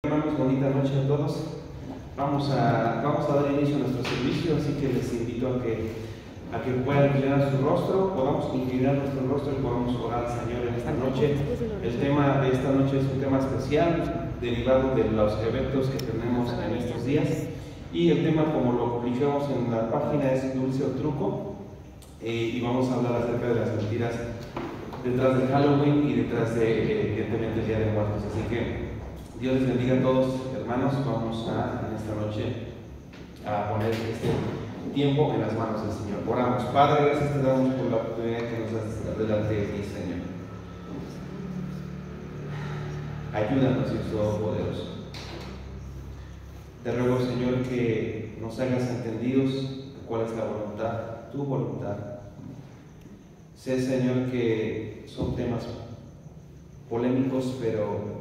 Hermanos, bonita noche a todos. Vamos a dar inicio a nuestro servicio, así que les invito a que puedan inclinar su rostro, podamos inclinar nuestro rostro y podamos orar al Señor en esta noche. El tema de esta noche es un tema especial, derivado de los eventos que tenemos en estos días. Y el tema, como lo publicamos en la página, es dulce o truco. Y vamos a hablar acerca de las mentiras detrás del Halloween y detrás de, evidentemente, el Día de Muertos. Así que Dios les bendiga a todos, hermanos. Vamos en esta noche a poner este tiempo en las manos del Señor. Oramos. Padre, gracias te damos por la oportunidad que nos das de estar delante de ti, Señor. Ayúdanos, Dios Todopoderoso. Te ruego, Señor, que nos hagas entendidos de cuál es la voluntad, tu voluntad. Sé, Señor, que son temas polémicos, pero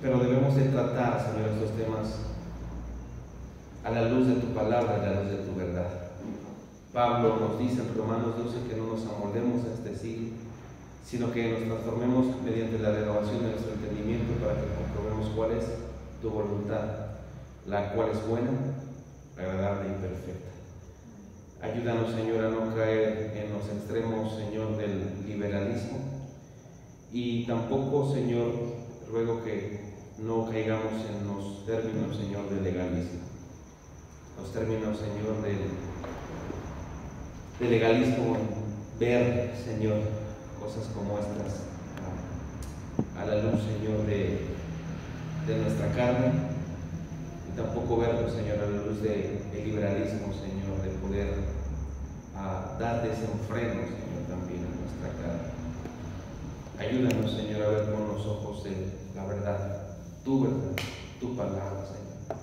debemos de tratar, Señor, estos temas a la luz de tu palabra, a la luz de tu verdad. Pablo nos dice en Romanos 12 que no nos amoldemos a este siglo, sino que nos transformemos mediante la renovación de nuestro entendimiento para que comprobemos cuál es tu voluntad, la cual es buena, agradable y perfecta. Ayúdanos, Señor, a no caer en los extremos, Señor, del liberalismo, y tampoco, Señor, ruego que no caigamos en los términos, Señor, del legalismo, los términos, Señor, del legalismo, ver, Señor, cosas como estas a la luz, Señor, de nuestra carne, y tampoco verlo, Señor, a la luz del liberalismo, Señor, de poder dar desenfreno, Señor, también a nuestra carne. Ayúdanos, Señor, a ver con los ojos de la verdad, tu palabra, Señor.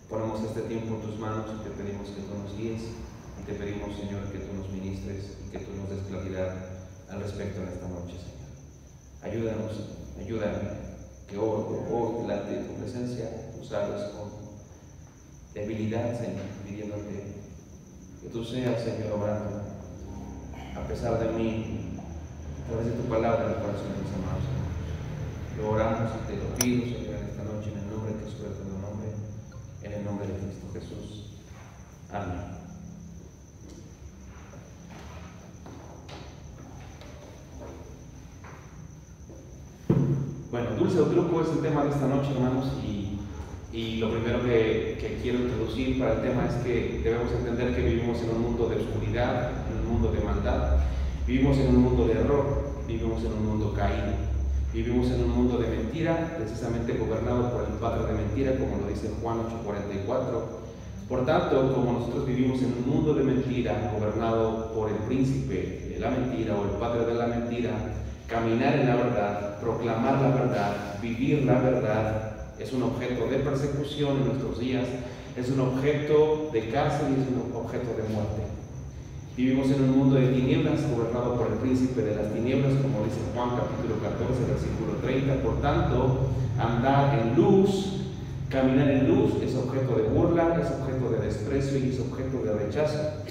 Ponemos este tiempo en tus manos y te pedimos que tú nos guíes, y te pedimos, Señor, que tú nos ministres y que tú nos des claridad al respecto en esta noche, Señor. Ayúdanos, ayúdame, que hoy delante de tu presencia nos hables con debilidad, Señor, pidiéndote que tú seas, Señor, obrando a pesar de mí, a través de tu palabra en el corazón de mis amados. Lo oramos y te lo pido, Señor, en esta noche, en el nombre que es sobre todo nombre, en el nombre de Cristo Jesús. Amén. Bueno, dulce o truco es el tema de esta noche, hermanos, y lo primero que quiero introducir para el tema es que debemos entender que vivimos en un mundo de oscuridad, en un mundo de maldad, vivimos en un mundo de error, vivimos en un mundo caído, vivimos en un mundo de mentira, precisamente gobernado por el padre de mentira, como lo dice Juan 8:44. Por tanto, como nosotros vivimos en un mundo de mentira, gobernado por el príncipe de la mentira o el padre de la mentira, caminar en la verdad, proclamar la verdad, vivir la verdad, es un objeto de persecución en nuestros días, es un objeto de cárcel y es un objeto de muerte. Vivimos en un mundo de tinieblas, gobernado por el príncipe de las tinieblas, como dice Juan capítulo 14, versículo 30. Por tanto, andar en luz, caminar en luz, es objeto de burla, es objeto de desprecio y es objeto de rechazo.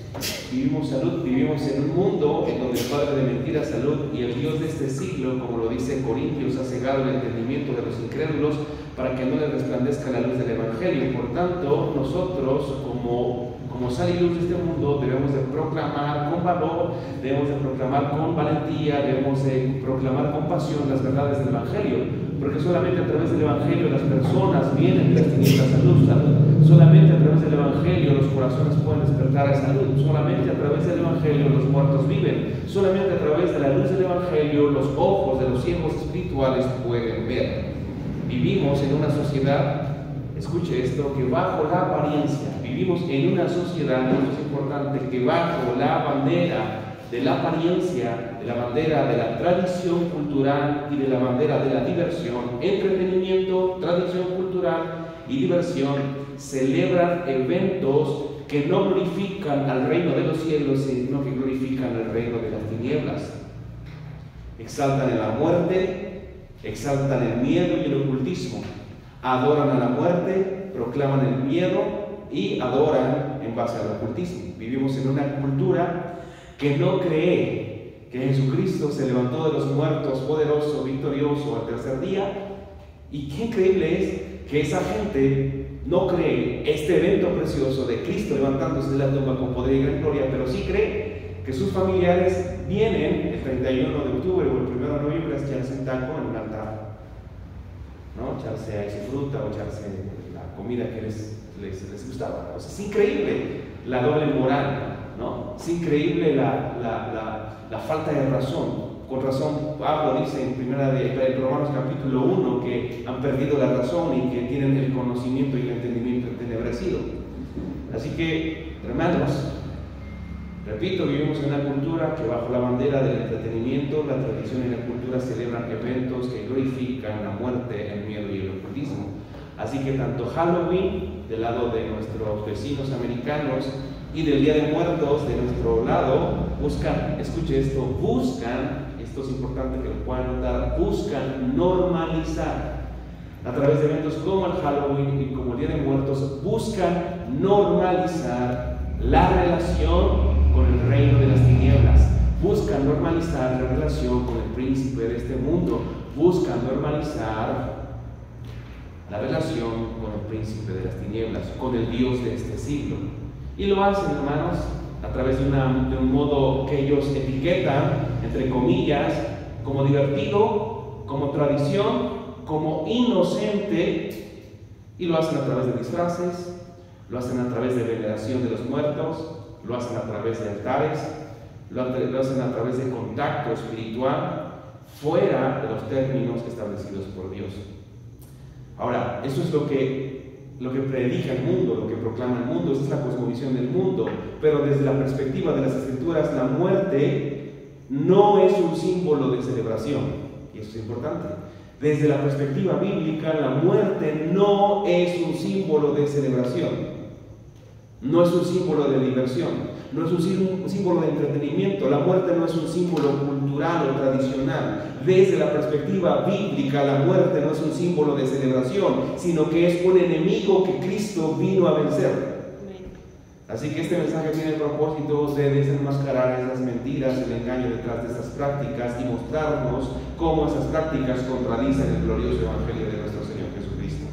Vivimos en un mundo en donde el padre de mentira, salud, y el Dios de este siglo, como lo dice Corintios, ha cegado el entendimiento de los incrédulos para que no les resplandezca la luz del Evangelio. Por tanto, nosotros, como sal y luz de este mundo, debemos de proclamar con valor, debemos de proclamar con valentía, debemos de proclamar con pasión las verdades del Evangelio, porque solamente a través del Evangelio las personas vienen de las tinieblas a luz, solamente a través del Evangelio los corazones pueden despertar a esa luz, solamente a través del Evangelio los muertos viven, solamente a través de la luz del Evangelio los ojos de los ciegos espirituales pueden ver. Vivimos en una sociedad, escuche esto, que bajo la apariencia, vivimos en una sociedad, esto es importante, que bajo la bandera de la apariencia, de la bandera de la tradición cultural y de la bandera de la diversión, entretenimiento, tradición cultural y diversión, celebran eventos que no glorifican al reino de los cielos, sino que glorifican al reino de las tinieblas. Exaltan la muerte, exaltan el miedo y el ocultismo, adoran a la muerte, proclaman el miedo y adoran en base al ocultismo. Vivimos en una cultura que no cree que Jesucristo se levantó de los muertos, poderoso, victorioso al tercer día, Y qué increíble es que esa gente no cree este evento precioso de Cristo levantándose de la tumba con poder y gran gloria, pero sí cree que sus familiares vienen el 31 de octubre o el 1 de noviembre a echarse un taco en un altar, ¿no? Echarse ahí su fruta o echarse la comida que les gustaba. O sea, es increíble la doble moral, ¿no? Es increíble la falta de razón. Con razón, Pablo dice en Romanos capítulo 1 que han perdido la razón y que tienen el conocimiento y el entendimiento entenebrecido. Así que, hermanos, repito, vivimos en una cultura que bajo la bandera del entretenimiento, la tradición y la cultura celebran eventos que glorifican la muerte, el miedo y el ocultismo. Así que tanto Halloween, del lado de nuestros vecinos americanos, y del Día de Muertos, de nuestro lado, buscan, escuche esto, esto es importante que lo puedan notar, buscan normalizar, a través de eventos como el Halloween y como el Día de Muertos, buscan normalizar la relación con el reino de las tinieblas, buscan normalizar la relación con el príncipe de este mundo, buscan normalizar la relación con el príncipe de las tinieblas, con el Dios de este siglo. Y lo hacen, hermanos, a través de un modo que ellos etiquetan, entre comillas, como divertido, como tradición, como inocente, y lo hacen a través de disfraces, lo hacen a través de veneración de los muertos, lo hacen a través de altares, lo hacen a través de contacto espiritual, fuera de los términos establecidos por Dios. Ahora, eso es lo que predica el mundo, lo que proclama el mundo, esa es la cosmovisión del mundo, pero desde la perspectiva de las Escrituras, la muerte no es un símbolo de celebración, y eso es importante. Desde la perspectiva bíblica, la muerte no es un símbolo de celebración, no es un símbolo de diversión, no es un símbolo de entretenimiento, la muerte no es un símbolo cultural o tradicional. Desde la perspectiva bíblica, la muerte no es un símbolo de celebración, sino que es un enemigo que Cristo vino a vencer. Así que este mensaje tiene el propósito de desenmascarar esas mentiras, el engaño detrás de esas prácticas y mostrarnos cómo esas prácticas contradicen el glorioso evangelio de nuestro Señor Jesucristo.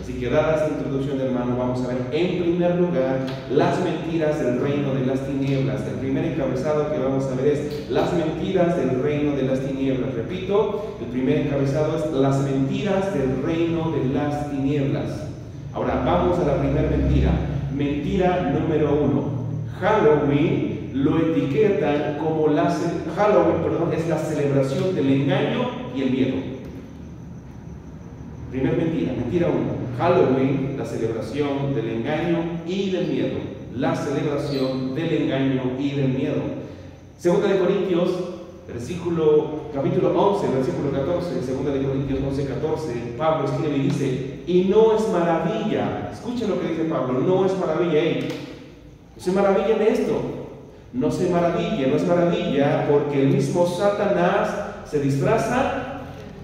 Así que dada esta introducción, hermano, vamos a ver en primer lugar las mentiras del reino de las tinieblas. El primer encabezado que vamos a ver es las mentiras del reino de las tinieblas. Repito, el primer encabezado es las mentiras del reino de las tinieblas. Ahora vamos a la primera mentira. Mentira número 1. Halloween lo etiquetan como Halloween es la celebración del engaño y el miedo. Primera mentira, mentira 1. Halloween, la celebración del engaño y del miedo. La celebración del engaño y del miedo. Segunda de Corintios, capítulo 11, versículo 14. Segunda de Corintios 11, 14. Pablo escribe y dice: y no es maravilla. Escuchen lo que dice Pablo: no es maravilla. No se maravillen de esto. No es maravilla porque el mismo Satanás se disfraza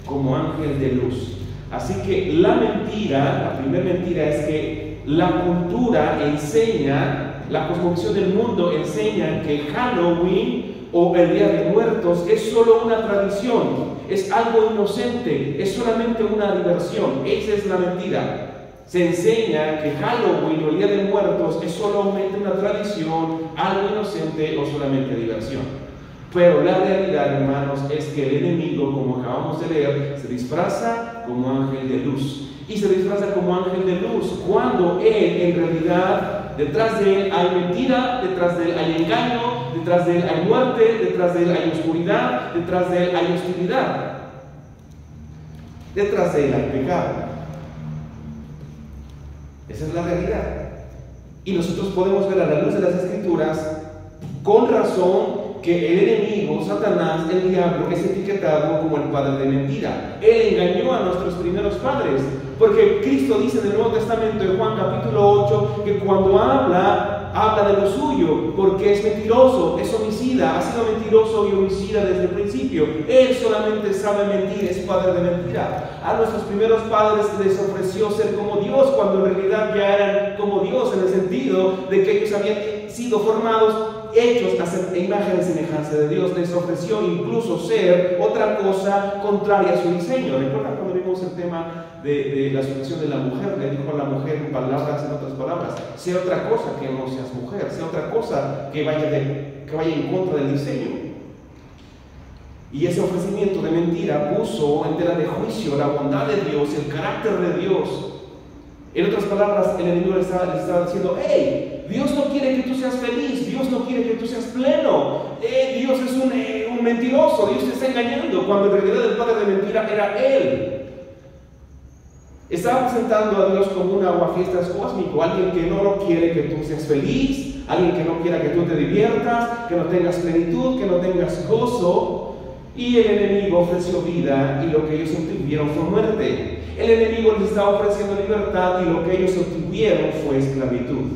como ángel de luz. Así que la primera mentira es que la cultura enseña, la cosmovisión del mundo enseña que Halloween o el Día de Muertos es solo una tradición, es algo inocente, es solamente una diversión. Esa es la mentira. Se enseña que Halloween o el Día de Muertos es solamente una tradición, algo inocente o solamente diversión. Pero la realidad, hermanos, es que el enemigo, como acabamos de leer, se disfraza como ángel de luz. Y se disfraza como ángel de luz cuando él, en realidad, detrás de él hay mentira, detrás de él hay engaño, detrás de él hay muerte, detrás de él hay oscuridad, detrás de él hay hostilidad, detrás de él hay pecado. Esa es la realidad. Y nosotros podemos ver a la luz de las Escrituras con razón que el enemigo, Satanás, el diablo, es etiquetado como el padre de mentira. Él engañó a nuestros primeros padres, porque Cristo dice en el Nuevo Testamento, en Juan capítulo 8, que cuando habla de lo suyo, porque es mentiroso, es homicida, homicida, ha sido mentiroso y homicida desde el principio. Él solamente sabe mentir, es padre de mentira. A nuestros primeros padres les ofreció ser como Dios, cuando en realidad ya eran como Dios, en el sentido de que ellos habían sido formados, hechos a imagen y semejanza de Dios. Les ofreció incluso ser otra cosa contraria a su diseño. ¿Recuerdan cuando vimos el tema de la sujeción de la mujer? Le dijo a la mujer en otras palabras, sea otra cosa que no seas mujer, sea otra cosa que vaya en contra del diseño. Y ese ofrecimiento de mentira puso en tela de juicio la bondad de Dios, el carácter de Dios. En otras palabras, el enemigo le estaba diciendo: hey, Dios no quiere que tú seas feliz, Dios no quiere que tú seas pleno, Dios es un mentiroso, Dios te está engañando, cuando en realidad el padre de mentira era Él. Estaba presentando a Dios como un aguafiestas cósmico, alguien que no quiere que tú seas feliz, alguien que no quiera que tú te diviertas, que no tengas plenitud, que no tengas gozo. Y el enemigo ofreció vida, y lo que ellos obtuvieron fue muerte. El enemigo les estaba ofreciendo libertad, y lo que ellos obtuvieron fue esclavitud.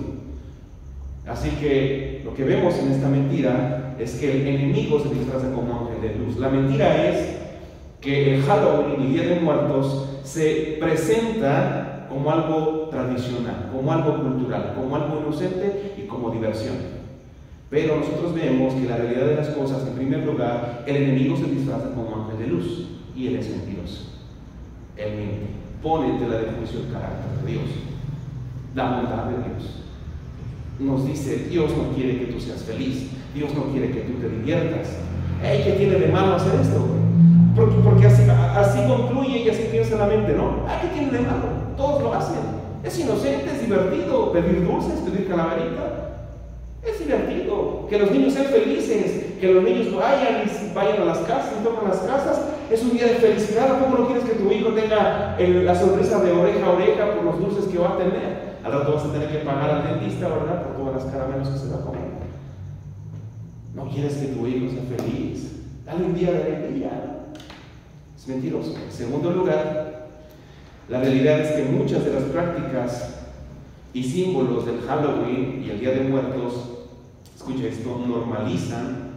Así que lo que vemos en esta mentira es que el enemigo se disfraza como ángel de luz. La mentira es que el Halloween y el Día de Muertos se presenta como algo tradicional, como algo cultural, como algo inocente y como diversión. Pero nosotros vemos que la realidad de las cosas, en primer lugar, el enemigo se disfraza como ángel de luz, y él es mentiroso. Él miente, pone en tela de juicio el carácter de Dios, la bondad de Dios. Nos dice: Dios no quiere que tú seas feliz, Dios no quiere que tú te diviertas. ¿Qué tiene de malo hacer esto? Porque así concluye y así piensa la mente, ¿no? ¿Qué tiene de malo? Todos lo hacen. Es inocente, es divertido pedir dulces, pedir calaverita. Es divertido que los niños sean felices, que los niños vayan a las casas y tocan las casas. Es un día de felicidad. ¿A poco no quieres que tu hijo tenga la sonrisa de oreja a oreja por los dulces que va a tener? Al rato vas a tener que pagar al dentista, ¿verdad?, por todas las caramelos que se va a comer. ¿No quieres que tu hijo sea feliz? Dale un día de alegría. Es mentiroso. En segundo lugar, la realidad es que muchas de las prácticas y símbolos del Halloween y el Día de Muertos, escucha esto, normalizan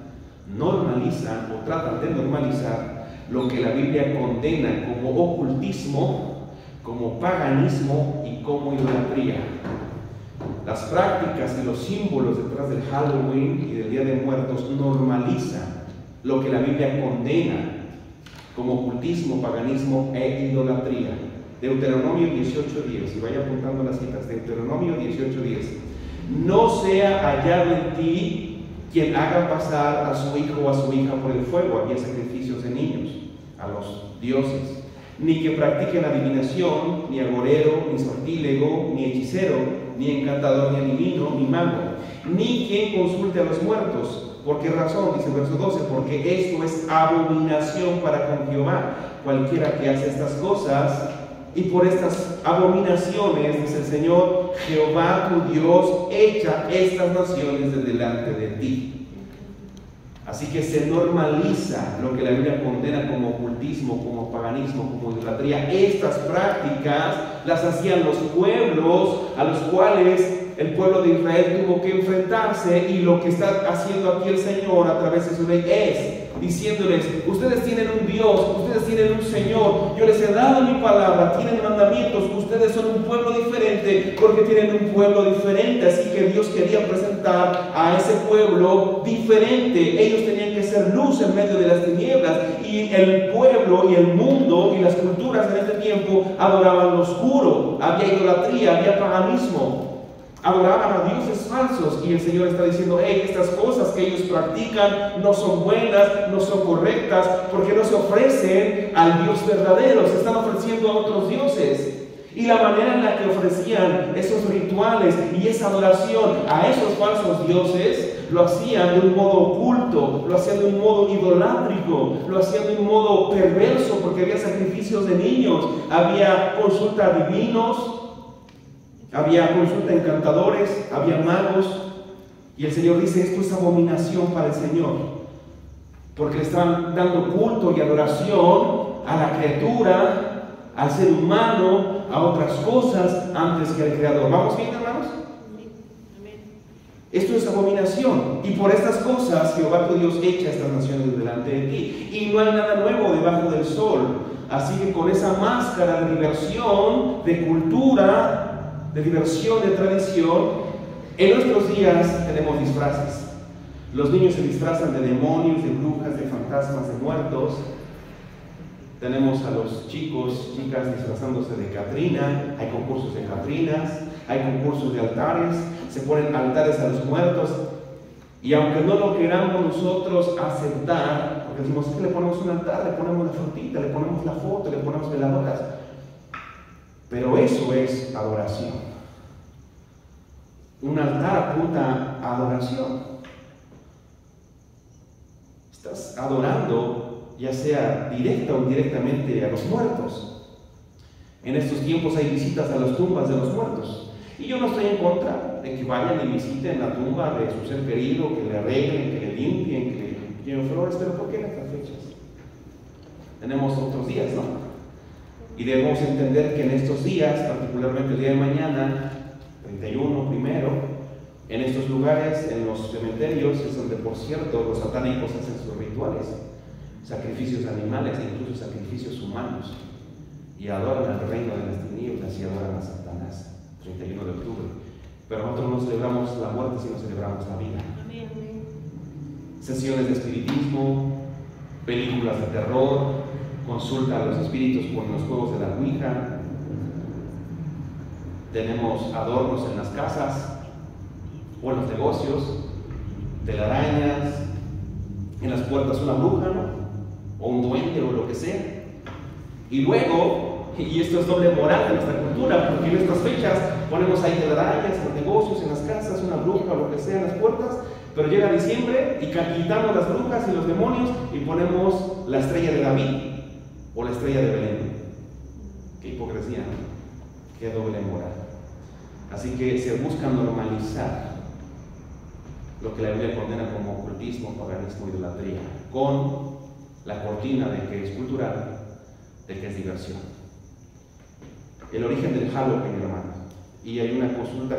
o tratan de normalizar lo que la Biblia condena como ocultismo, como paganismo y como idolatría. Las prácticas y los símbolos detrás del Halloween y del Día de Muertos normalizan lo que la Biblia condena como ocultismo, paganismo e idolatría. Deuteronomio 18:10, y vaya apuntando las citas. Deuteronomio 18:10. No sea hallado en ti quien haga pasar a su hijo o a su hija por el fuego. Había sacrificios de niños a los dioses. Ni que practiquen adivinación, ni agorero, ni sortílego, ni hechicero, ni encantador, ni adivino, ni mago, ni quien consulte a los muertos. ¿Por qué razón? Dice el verso 12: porque esto es abominación para con Jehová. Cualquiera que hace estas cosas, y por estas abominaciones, dice el Señor, Jehová tu Dios echa estas naciones de delante de ti. Así que se normaliza lo que la Biblia condena como ocultismo, como paganismo, como idolatría. Estas prácticas las hacían los pueblos a los cuales el pueblo de Israel tuvo que enfrentarse, y lo que está haciendo aquí el Señor a través de su ley es diciéndoles: ustedes tienen un Dios, ustedes tienen un Señor, yo les he dado mi palabra, tienen mandamientos, ustedes son un pueblo diferente porque tienen un pueblo diferente. Así que Dios quería presentar a ese pueblo diferente. Ellos tenían que ser luz en medio de las tinieblas, y el pueblo y el mundo y las culturas en este tiempo adoraban lo oscuro. Había idolatría, había paganismo, adoraban a dioses falsos, y el Señor está diciendo: estas cosas que ellos practican no son buenas, no son correctas, porque no se ofrecen al Dios verdadero, se están ofreciendo a otros dioses. Y la manera en la que ofrecían esos rituales y esa adoración a esos falsos dioses, lo hacían de un modo oculto, lo hacían de un modo idolátrico, lo hacían de un modo perverso, porque había sacrificios de niños, había consulta a divinos, había consulta a encantadores, había magos. Y el Señor dice: esto es abominación para el Señor, porque le estaban dando culto y adoración a la criatura, al ser humano, a otras cosas antes que al Creador. ¿Vamos bien, hermanos? Esto es abominación, y por estas cosas Jehová tu Dios echa estas naciones delante de ti, y no hay nada nuevo debajo del sol. Así que con esa máscara de diversión, de cultura, de diversión, de tradición, en nuestros días tenemos disfraces. Los niños se disfrazan de demonios, de brujas, de fantasmas, de muertos. Tenemos a los chicos, chicas disfrazándose de Catrina, hay concursos de Catrinas, hay concursos de altares, se ponen altares a los muertos, y aunque no lo queramos nosotros aceptar, porque decimos que le ponemos un altar, le ponemos la frutita, le ponemos la foto, le ponemos veladoras, pero eso es adoración. Un altar apunta a adoración. Estás adorando, ya sea directa o indirectamente, a los muertos. En estos tiempos hay visitas a las tumbas de los muertos. Y yo no estoy en contra de que vayan y visiten la tumba de su ser querido, que le arreglen, que le limpien, que le lleven flores, pero ¿por qué en estas fechas? Tenemos otros días, ¿no? Y debemos entender que en estos días, particularmente el día de mañana, 31, primero, en estos lugares, en los cementerios, es donde, por cierto, los satánicos hacen sus rituales, sacrificios de animales e incluso sacrificios humanos, y adoran al reino de las tinieblas y adoran a Satanás. 31 de octubre. Pero nosotros no celebramos la muerte, sino celebramos la vida. Sesiones de espiritismo, películas de terror, consulta a los espíritus con los juegos de la Ouija. Tenemos adornos en las casas o en los negocios, telarañas, en las puertas una bruja, ¿no? O un duende o lo que sea. Y luego, y esto es doble moral de nuestra cultura, porque en estas fechas ponemos ahí telarañas en los negocios, en las casas, una bruja o lo que sea en las puertas, pero llega diciembre y quitamos las brujas y los demonios y ponemos la estrella de David o la estrella de Belén. Qué hipocresía, ¿no? Qué doble moral. Así que se busca normalizar lo que la Biblia condena como ocultismo, paganismo, idolatría, con la cortina de que es cultural, de que es diversión. El origen del Halloween, hermano. Y hay una consulta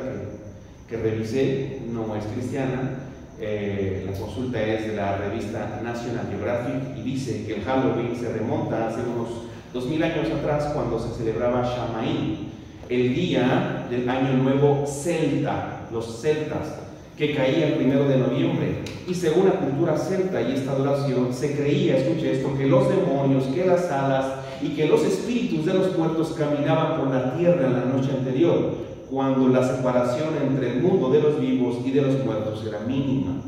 que revisé, no es cristiana, la consulta es de la revista National Geographic y dice que el Halloween se remonta hace unos 2000 años atrás, cuando se celebraba Shamaín, el día del año nuevo celta, los celtas, que caía el 1 de noviembre. Y según la cultura celta y esta adoración, se creía, escuche esto, que los demonios, que las hadas y que los espíritus de los muertos caminaban por la tierra en la noche anterior, cuando la separación entre el mundo de los vivos y de los muertos era mínima.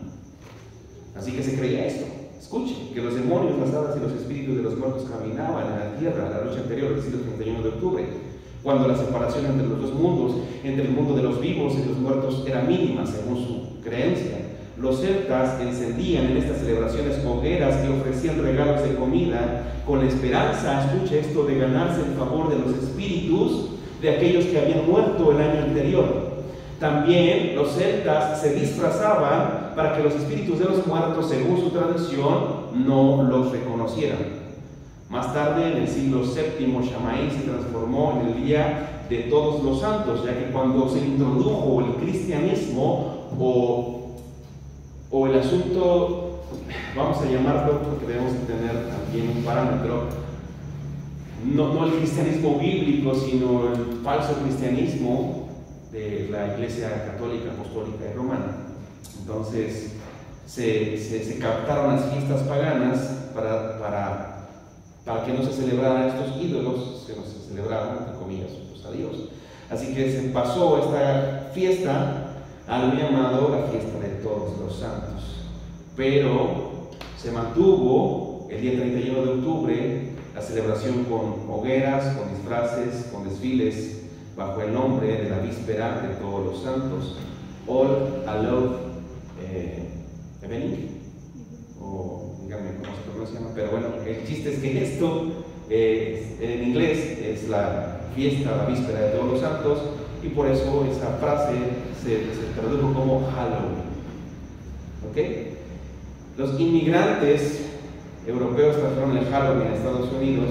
Así que se creía esto. Escuche, que los demonios, las hadas y los espíritus de los muertos caminaban en la tierra la noche anterior, es decir, el 31 de octubre, cuando la separación entre los dos mundos, entre el mundo de los vivos y los muertos, era mínima según su creencia. Los celtas encendían en estas celebraciones hogueras y ofrecían regalos de comida con la esperanza, escuche esto, de ganarse el favor de los espíritus de aquellos que habían muerto el año anterior. También los celtas se disfrazaban para que los espíritus de los muertos, según su tradición, no los reconocieran. Más tarde, en el siglo VII, Shamaín se transformó en el Día de Todos los Santos, ya que cuando se introdujo el cristianismo o el asunto, vamos a llamarlo porque debemos tener también un parámetro, no el cristianismo bíblico, sino el falso cristianismo de la Iglesia Católica, Apostólica y Romana. Entonces se captaron las fiestas paganas para que no se celebraran estos ídolos, que no se celebraban, entre comillas, pues a Dios. Así que se pasó esta fiesta a lo llamado la fiesta de todos los santos. Pero se mantuvo el día 31 de octubre la celebración con hogueras, con disfraces, con desfiles, bajo el nombre de la víspera de todos los santos, All Hallows Evening, o díganme cómo se pronuncia, pero bueno, el chiste es que esto en inglés es la fiesta, la víspera de todos los santos, y por eso esa frase se tradujo como Halloween. ¿Ok? Los inmigrantes europeos trajeron el Halloween a Estados Unidos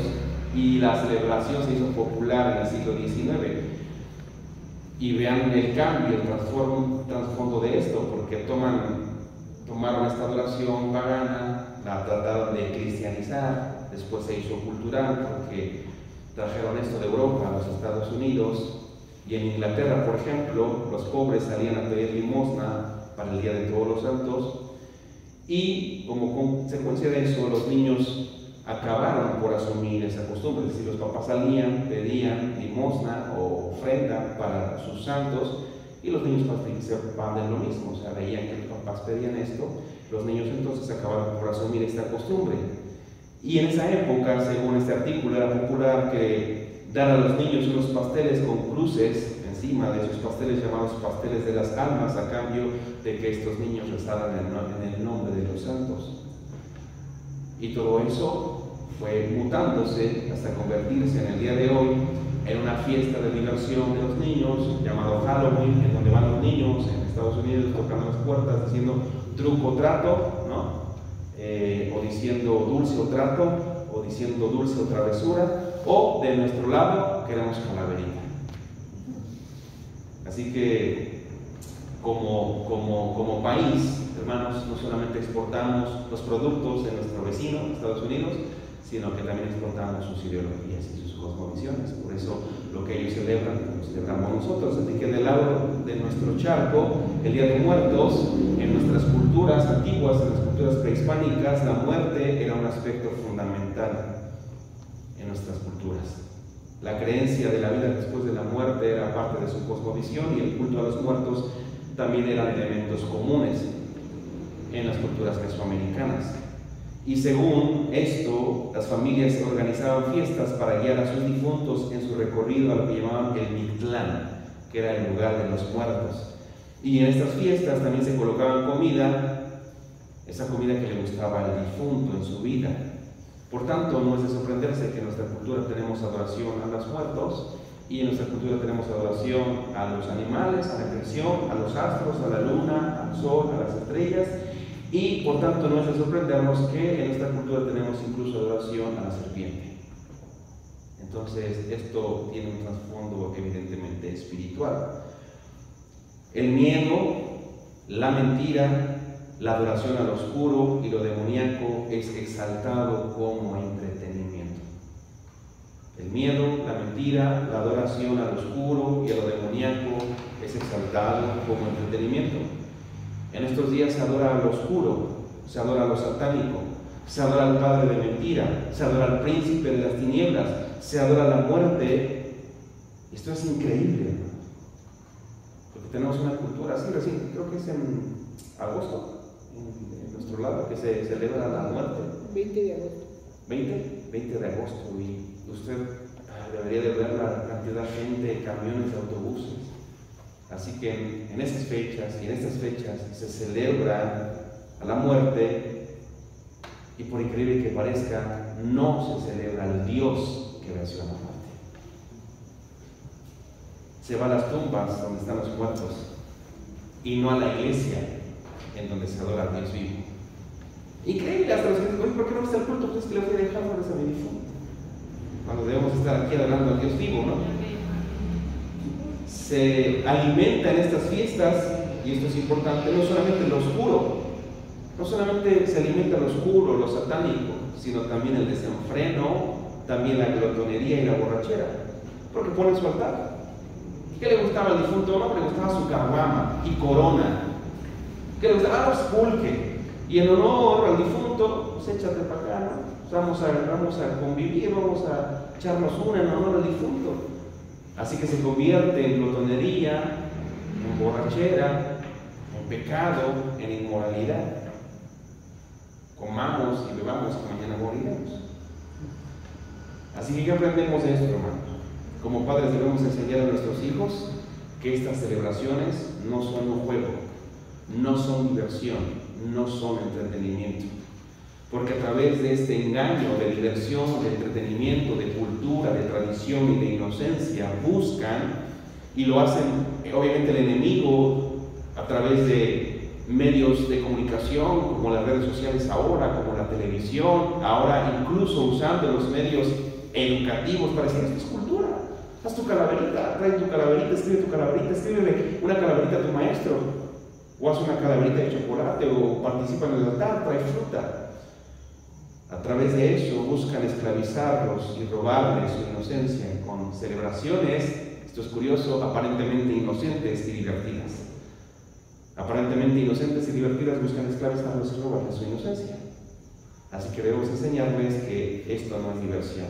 y la celebración se hizo popular en el siglo XIX. y vean el cambio, el trasfondo de esto, porque tomaron esta adoración pagana, la trataron de cristianizar, después se hizo cultural porque trajeron esto de Europa a los Estados Unidos, y en Inglaterra, por ejemplo, los pobres salían a pedir limosna para el Día de Todos los Santos, y como consecuencia de eso los niños acabaron por asumir esa costumbre. Es decir, los papás salían, pedían limosna o ofrenda para sus santos, y los niños participaban de lo mismo, o sea, veían que los papás pedían esto, los niños entonces acabaron por asumir esta costumbre. Y en esa época, según este artículo, era popular que dar a los niños unos pasteles con cruces encima de sus pasteles, llamados pasteles de las almas, a cambio de que estos niños rezaran en el nombre de los santos. Y todo eso fue mutándose hasta convertirse en el día de hoy en una fiesta de diversión de los niños, llamado Halloween, en donde van los niños en Estados Unidos tocando las puertas diciendo truco o trato, ¿no? O diciendo dulce o trato, o diciendo dulce o travesura, o de nuestro lado queremos calaverita. Así que como país, hermanos, no solamente exportamos los productos de nuestro vecino, Estados Unidos, sino que también exportamos sus ideologías y sus cosmovisiones. Por eso lo que ellos celebran, lo celebramos nosotros. Así que del lado de nuestro charco, el Día de Muertos, en nuestras culturas antiguas, en las culturas prehispánicas, la muerte era un aspecto fundamental en nuestras culturas. La creencia de la vida después de la muerte era parte de su cosmovisión, y el culto a los muertos también eran elementos comunes en las culturas mesoamericanas. Y según esto, las familias organizaban fiestas para guiar a sus difuntos en su recorrido a lo que llamaban el Mictlán, que era el lugar de los muertos. Y en estas fiestas también se colocaban comida, esa comida que le gustaba al difunto en su vida. Por tanto, no es de sorprenderse que en nuestra cultura tenemos adoración a los muertos, y en nuestra cultura tenemos adoración a los animales, a la creación, a los astros, a la luna, al sol, a las estrellas, y por tanto no es de sorprendernos que en nuestra cultura tenemos incluso adoración a la serpiente. Entonces, esto tiene un trasfondo evidentemente espiritual. El miedo, la mentira, la adoración al oscuro y lo demoníaco es exaltado como entretenimiento. El miedo, la mentira, la adoración al oscuro y a lo demoníaco es exaltado como entretenimiento. En estos días se adora al oscuro, se adora a lo satánico, se adora al padre de mentira, se adora al príncipe de las tinieblas, se adora la muerte. Esto es increíble, ¿no? Porque tenemos una cultura así, recién, creo que es en agosto, en nuestro lado, que se celebra la muerte. 20 de agosto. 20 de agosto, y usted debería de ver la cantidad de gente, camiones, autobuses. Así que en esas fechas y en estas fechas se celebra a la muerte, y por increíble que parezca, no se celebra al Dios que venció a la muerte. Se va a las tumbas donde están los muertos y no a la iglesia en donde se adora a Dios vivo. Increíble, hasta los que dicen, ¿por qué no está el culto? Pues es que le voy a dejar flores a mi difunto, cuando debemos estar aquí adorando al Dios vivo, ¿no? Se alimenta en estas fiestas, y esto es importante, no solamente lo oscuro, no solamente se alimenta lo oscuro, lo satánico, sino también el desenfreno, también la glotonería y la borrachera, porque ponen su altar. ¿Qué le gustaba al difunto? No, le gustaba su caguama y corona. ¿Qué le gustaba? Los pulque. Y en honor al difunto, pues échate para acá, ¿no? Vamos a convivir, vamos a echarnos una en honor al difunto. Así que se convierte en glotonería, en borrachera, en pecado, en inmoralidad. Comamos y bebamos que mañana moriremos. Así que ¿qué aprendemos de esto, hermano? Como padres debemos enseñar a nuestros hijos que estas celebraciones no son un juego, no son diversión, no son entretenimiento. Porque a través de este engaño de diversión, de entretenimiento, de cultura, de tradición y de inocencia, buscan, y lo hacen obviamente el enemigo a través de medios de comunicación como las redes sociales ahora, como la televisión, ahora incluso usando los medios educativos para decir esto es cultura. Haz tu calaverita, trae tu calaverita, escríbele una calaverita a tu maestro, o haz una calaverita de chocolate, o participa en el altar, trae fruta. A través de eso buscan esclavizarlos y robarles su inocencia con celebraciones, esto es curioso, aparentemente inocentes y divertidas. Aparentemente inocentes y divertidas buscan esclavizarlos y robarles su inocencia. Así que debemos enseñarles que esto no es diversión,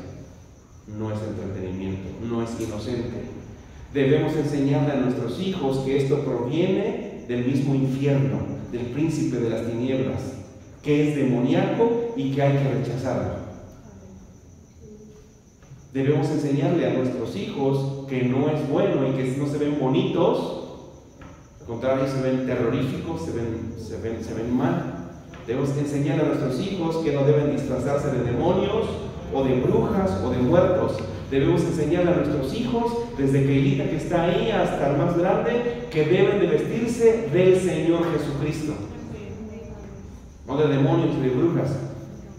no es entretenimiento, no es inocente. Debemos enseñarle a nuestros hijos que esto proviene del mismo infierno, del príncipe de las tinieblas, que es demoníaco y que hay que rechazarlo. Debemos enseñarle a nuestros hijos que no es bueno y que no se ven bonitos, al contrario, se ven terroríficos, se ven mal. Debemos enseñar a nuestros hijos que no deben disfrazarse de demonios o de brujas o de muertos. Debemos enseñarle a nuestros hijos, desde Keilita que está ahí hasta el más grande, que deben de vestirse del Señor Jesucristo. No de demonios ni de brujas,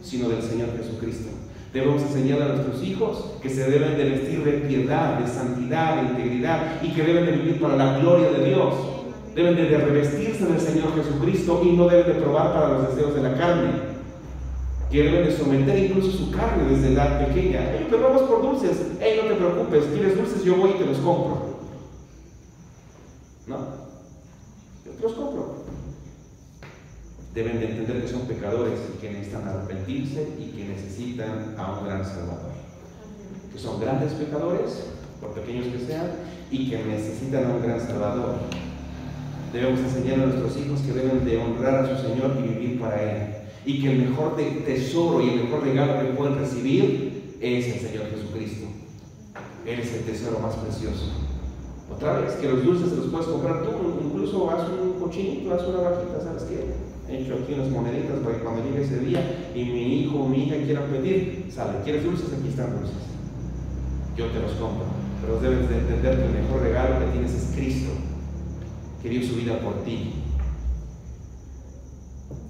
sino del Señor Jesucristo. Debemos enseñar a nuestros hijos que se deben de vestir de piedad, de santidad, de integridad, y que deben de vivir para la gloria de Dios. Deben de revestirse del Señor Jesucristo y no deben de probar para los deseos de la carne. Que deben de someter incluso su carne desde edad pequeña. Pero vamos por dulces. No te preocupes, ¿quieres dulces? Yo voy y te los compro. ¿No? Yo te los compro. Deben de entender que son pecadores y que necesitan arrepentirse y que necesitan a un gran Salvador. Que son grandes pecadores, por pequeños que sean, y que necesitan a un gran Salvador. Debemos enseñar a nuestros hijos que deben de honrar a su Señor y vivir para Él. Y que el mejor tesoro y el mejor regalo que pueden recibir es el Señor Jesucristo. Él es el tesoro más precioso. Otra vez, que los dulces se los puedes comprar tú, incluso haz un cochinito, haz una vaquita, ¿sabes qué? He hecho aquí unas moneditas para que cuando llegue ese día y mi hijo o mi hija quieran pedir, sale, ¿quieres dulces? Aquí están dulces. Yo te los compro. Pero debes de entender que el mejor regalo que tienes es Cristo, que dio su vida por ti.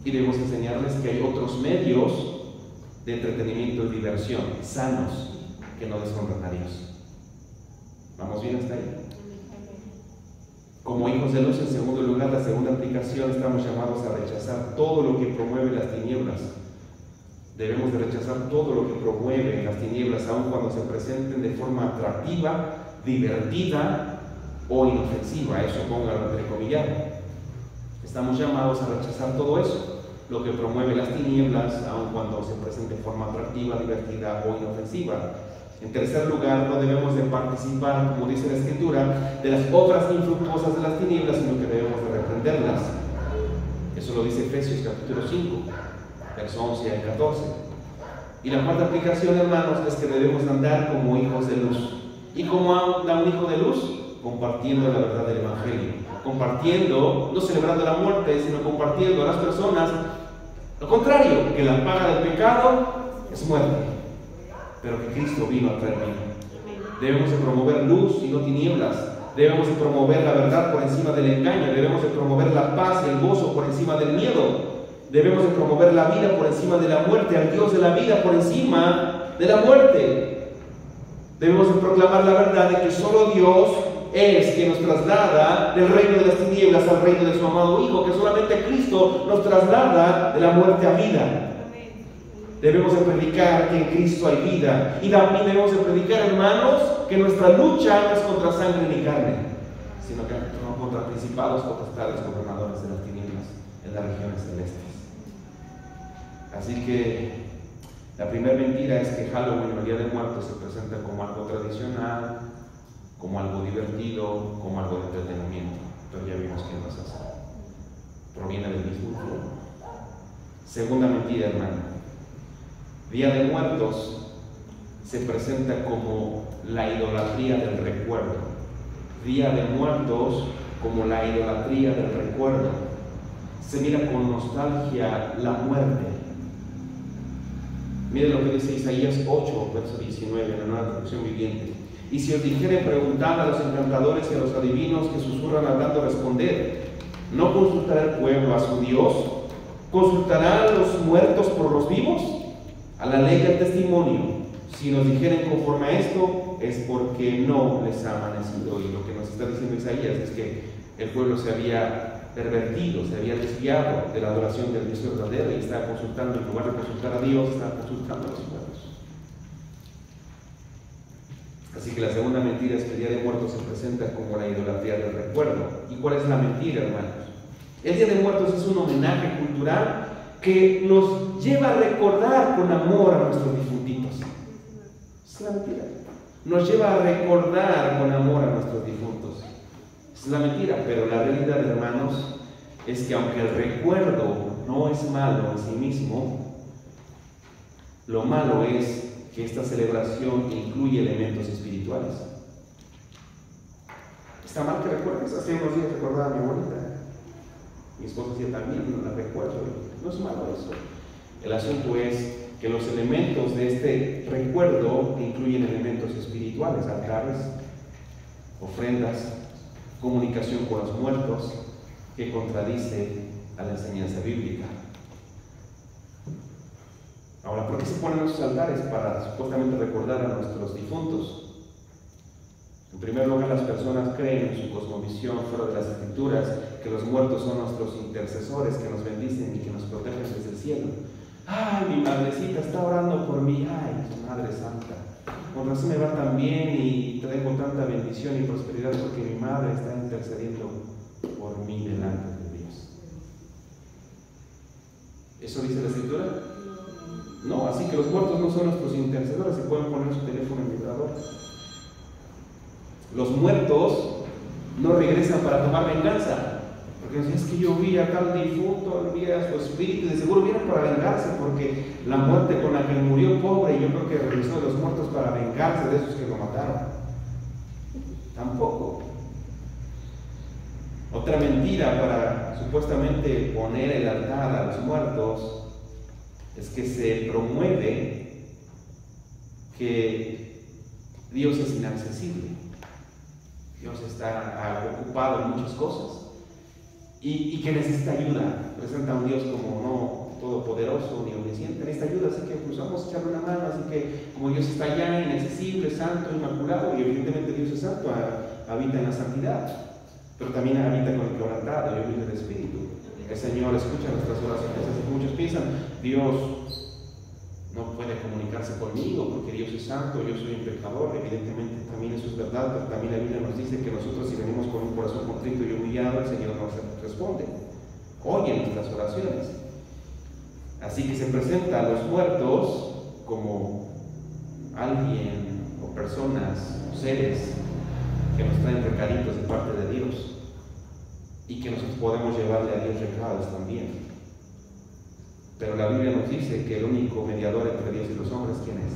Y debemos enseñarles que hay otros medios de entretenimiento y diversión sanos que no deshonran a Dios. ¿Vamos bien hasta ahí? Como hijos de luz, en segundo lugar, la segunda aplicación, estamos llamados a rechazar todo lo que promueve las tinieblas. Debemos de rechazar todo lo que promueve las tinieblas, aun cuando se presenten de forma atractiva, divertida o inofensiva. Eso póngalo entrecomillado. Estamos llamados a rechazar todo eso, lo que promueve las tinieblas, aun cuando se presente de forma atractiva, divertida o inofensiva. En tercer lugar, no debemos de participar, como dice la Escritura, de las obras infructuosas de las tinieblas, sino que debemos de reprenderlas. Eso lo dice Efesios capítulo 5, versos 11 al 14. Y la cuarta aplicación, hermanos, es que debemos andar como hijos de luz. ¿Y cómo anda un hijo de luz? Compartiendo la verdad del Evangelio. Compartiendo, no celebrando la muerte, sino compartiendo a las personas lo contrario, que la paga del pecado es muerte, pero que Cristo vino a traer vida. Debemos de promover luz y no tinieblas. Debemos de promover la verdad por encima del engaño. Debemos de promover la paz y el gozo por encima del miedo. Debemos de promover la vida por encima de la muerte, al Dios de la vida por encima de la muerte. Debemos de proclamar la verdad de que solo Dios es quien nos traslada del reino de las tinieblas al reino de su amado Hijo, que solamente Cristo nos traslada de la muerte a vida. Debemos de predicar que en Cristo hay vida. Y también debemos de predicar, hermanos, que nuestra lucha no es contra sangre ni carne, sino que no contra principados, potestades, gobernadores de las tinieblas en las regiones celestes. Así que la primera mentira es que Halloween o el Día de Muertos se presenta como algo tradicional, como algo divertido, como algo de entretenimiento. Pero ya vimos que no es así. Proviene del mismo infierno. Segunda mentira, hermano. Día de Muertos se presenta como la idolatría del recuerdo. Día de Muertos como la idolatría del recuerdo. Se mira con nostalgia la muerte. Miren lo que dice Isaías 8, verso 19, en la Nueva Traducción Viviente. Y si os dijere, preguntad a los encantadores y a los adivinos que susurran hablando, responded. ¿No consultará el pueblo a su Dios? ¿Consultará a los muertos por los vivos? A la ley del testimonio. Si nos dijeren conforme a esto, es porque no les ha amanecido. Y lo que nos está diciendo Isaías es que el pueblo se había pervertido, se había desviado de la adoración del Dios verdadero y estaba consultando, en lugar de consultar a Dios, estaba consultando a los muertos. Así que la segunda mentira es que el Día de Muertos se presenta como la idolatría del recuerdo. ¿Y cuál es la mentira, hermanos? El Día de Muertos es un homenaje cultural que nos lleva a recordar con amor a nuestros difuntitos. Es la mentira. Nos lleva a recordar con amor a nuestros difuntos. Es la mentira, pero la realidad, hermanos, es que aunque el recuerdo no es malo en sí mismo, lo malo es que esta celebración incluye elementos espirituales. Está mal que recuerdes. Hace unos días recordaba a mi abuelita. Mi esposa decía también, no la recuerdo. No es malo eso. El asunto es que los elementos de este recuerdo incluyen elementos espirituales, altares, ofrendas, comunicación con los muertos, que contradice a la enseñanza bíblica. Ahora, ¿por qué se ponen esos altares? Para supuestamente recordar a nuestros difuntos. En primer lugar, las personas creen en su cosmovisión fuera de las escrituras que los muertos son nuestros intercesores que nos bendicen y que nos protegen desde el cielo. ¡Ay, mi madrecita está orando por mí! ¡Ay, Madre Santa! Con razón me va tan bien y tengo tanta bendición y prosperidad porque mi madre está intercediendo por mí delante de Dios. ¿Eso dice la escritura? No, así que los muertos no son nuestros intercesores, se pueden poner su teléfono en vibrador. Los muertos no regresan para tomar venganza, porque es que yo vi a tal difunto, vi a su espíritu, y de seguro vienen para vengarse, porque la muerte con la que murió pobre, yo creo que regresó de los muertos para vengarse de esos que lo mataron. Tampoco. Otra mentira para supuestamente poner el altar a los muertos es que se promueve que Dios es inaccesible. Dios está ocupado en muchas cosas y que necesita ayuda. Presenta a un Dios como no todopoderoso ni omnisciente, necesita ayuda, así que pues vamos a echarle una mano. Así que como Dios está allá, inaccesible, santo, inmaculado, y evidentemente Dios es santo, habita en la santidad, pero también habita con el quebrantado y humilde de espíritu. El Señor escucha nuestras oraciones. Así que muchos piensan, Dios no puede comunicarse conmigo porque Dios es santo, yo soy un pecador. Evidentemente también eso es verdad, pero también la Biblia nos dice que nosotros, si venimos con un corazón contrito y humillado, el Señor nos responde, oye nuestras oraciones. Así que se presenta a los muertos como alguien o personas o seres que nos traen recaditos de parte de Dios y que nosotros podemos llevarle a Dios recados también. Pero la Biblia nos dice que el único mediador entre Dios y los hombres, ¿quién es?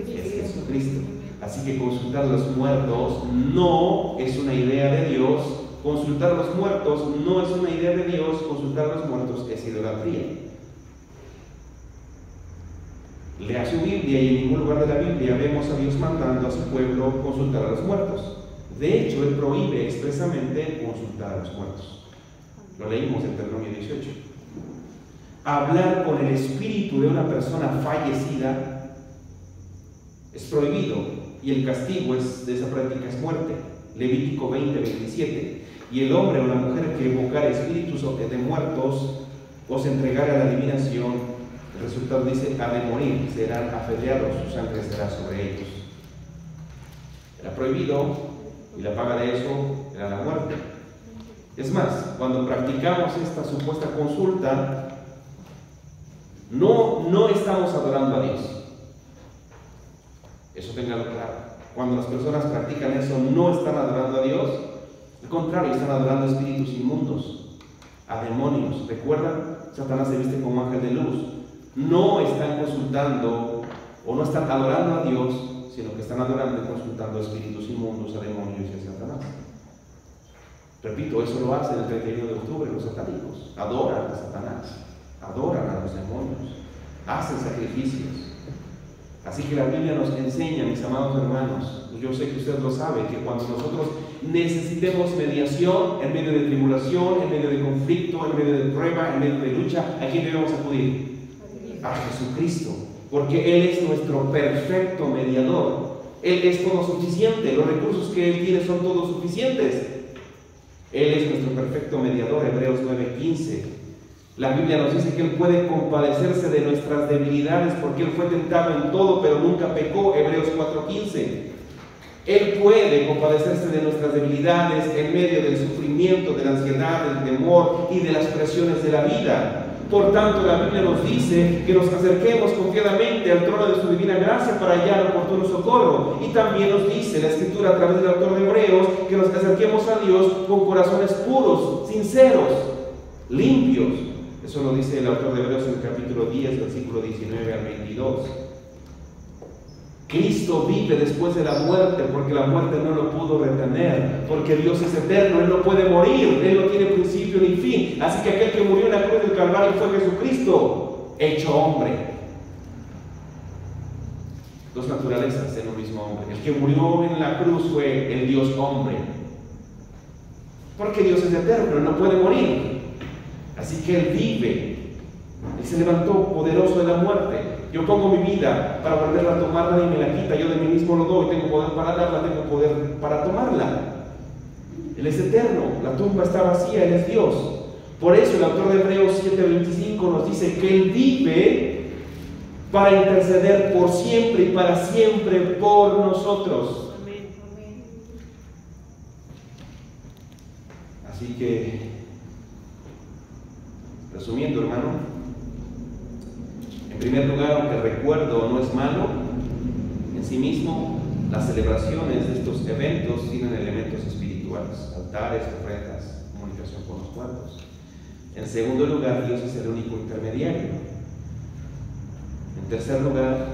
Es Jesucristo. Así que consultar a los muertos no es una idea de Dios. Consultar a los muertos no es una idea de Dios. Consultar a los muertos es idolatría. Lea su Biblia y en ningún lugar de la Biblia vemos a Dios mandando a su pueblo consultar a los muertos. De hecho, Él prohíbe expresamente consultar a los muertos. Lo leímos en Deuteronomio 18. Hablar con el espíritu de una persona fallecida es prohibido y el castigo de esa práctica es muerte. Levítico 20:27. Y el hombre o la mujer que evocare espíritus de muertos o se entregare a la adivinación, el resultado dice, ha de morir, serán afedeados, su sangre estará sobre ellos. Era prohibido y la paga de eso era la muerte. Es más, cuando practicamos esta supuesta consulta, no estamos adorando a Dios. Eso ténganlo claro. Cuando las personas practican eso, no están adorando a Dios. Al contrario, están adorando a espíritus inmundos, a demonios. ¿Recuerdan? Satanás se viste como ángel de luz. No están consultando o no están adorando a Dios, sino que están adorando y consultando a espíritus inmundos, a demonios y a Satanás. Repito, eso lo hacen el 31 de octubre los satánicos. Adoran a Satanás, adoran a los demonios, hacen sacrificios. Así que la Biblia nos enseña, mis amados hermanos, yo sé que usted lo sabe, que cuando nosotros necesitemos mediación en medio de tribulación, en medio de conflicto, en medio de prueba, en medio de lucha, ¿a quién debemos acudir? A Jesucristo, porque Él es nuestro perfecto mediador. Él es todo suficiente, los recursos que Él tiene son todos suficientes. Él es nuestro perfecto mediador, Hebreos 9:15. La Biblia nos dice que Él puede compadecerse de nuestras debilidades porque Él fue tentado en todo, pero nunca pecó, Hebreos 4:15. Él puede compadecerse de nuestras debilidades en medio del sufrimiento, de la ansiedad, del temor y de las presiones de la vida. Por tanto, la Biblia nos dice que nos acerquemos confiadamente al trono de su divina gracia para hallar oportuno socorro. Y también nos dice la Escritura a través del autor de Hebreos que nos acerquemos a Dios con corazones puros, sinceros, limpios. Eso lo dice el autor de Hebreos en el capítulo 10, versículo 19 al 22. Cristo vive después de la muerte porque la muerte no lo pudo retener, porque Dios es eterno, Él no puede morir, Él no tiene principio ni fin. Así que aquel que murió en la cruz del Calvario fue Jesucristo, hecho hombre. Dos naturalezas en un mismo hombre. El que murió en la cruz fue el Dios hombre, porque Dios es eterno, Él no puede morir. Así que Él vive, Él se levantó poderoso de la muerte. Yo pongo mi vida para volverla a tomar, nadie me la quita, yo de mí mismo lo doy, tengo poder para darla, tengo poder para tomarla. Él es eterno, la tumba está vacía, Él es Dios. Por eso el autor de Hebreos 7:25 nos dice que Él vive para interceder por siempre y para siempre por nosotros. Así que, resumiendo, hermano, en primer lugar, aunque el recuerdo no es malo en sí mismo, las celebraciones de estos eventos tienen elementos espirituales, altares, ofrendas, comunicación con los muertos. En segundo lugar, Dios es el único intermediario. En tercer lugar,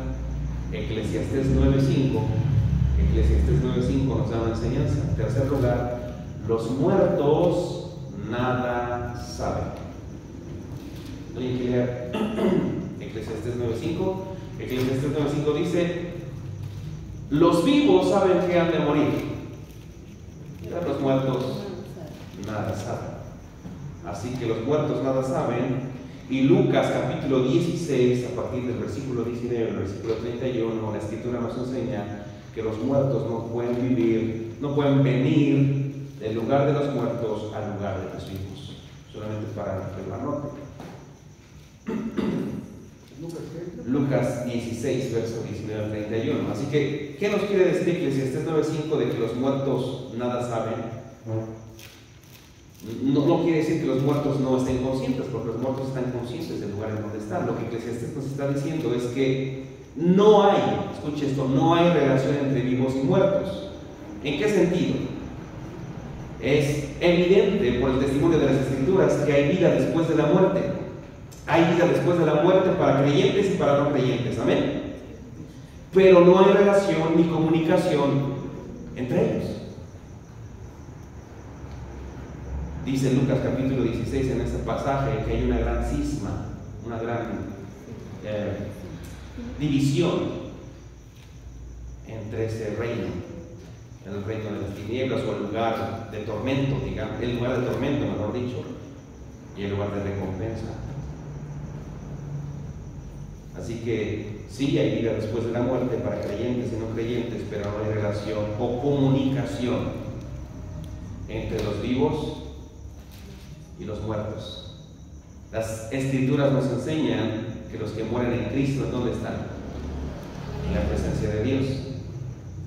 Eclesiastés 9:5 nos da una enseñanza. En tercer lugar, los muertos nada saben. ¿Alguien quiere leer Eclesiastés 9:5? Eclesiastés 9:5 dice: los vivos saben que han de morir, pero los muertos nada saben. Así que los muertos nada saben. Y Lucas capítulo 16, a partir del versículo 19 al versículo 31, la Escritura nos enseña que los muertos no pueden vivir, no pueden venir del lugar de los muertos al lugar de los vivos, solamente para el norte. Lucas 16, verso 19 al 31. Así que, ¿qué nos quiere decir Eclesiastés 9:5 de que los muertos nada saben? No quiere decir que los muertos no estén conscientes, porque los muertos están conscientes del lugar en donde están. Lo que Eclesiastés nos está diciendo es que no hay, escuche esto, no hay relación entre vivos y muertos. ¿En qué sentido? Es evidente por el testimonio de las Escrituras que hay vida después de la muerte. Hay vida después de la muerte para creyentes y para no creyentes, amén. Pero no hay relación ni comunicación entre ellos. Dice Lucas capítulo 16 en este pasaje que hay una gran cisma, una gran división entre ese reino, el reino de las tinieblas o el lugar de tormento, digamos, el lugar de tormento, mejor dicho, y el lugar de recompensa. Así que sí hay vida después de la muerte para creyentes y no creyentes, pero no hay relación o comunicación entre los vivos y los muertos. Las Escrituras nos enseñan que los que mueren en Cristo, ¿dónde están? En la presencia de Dios.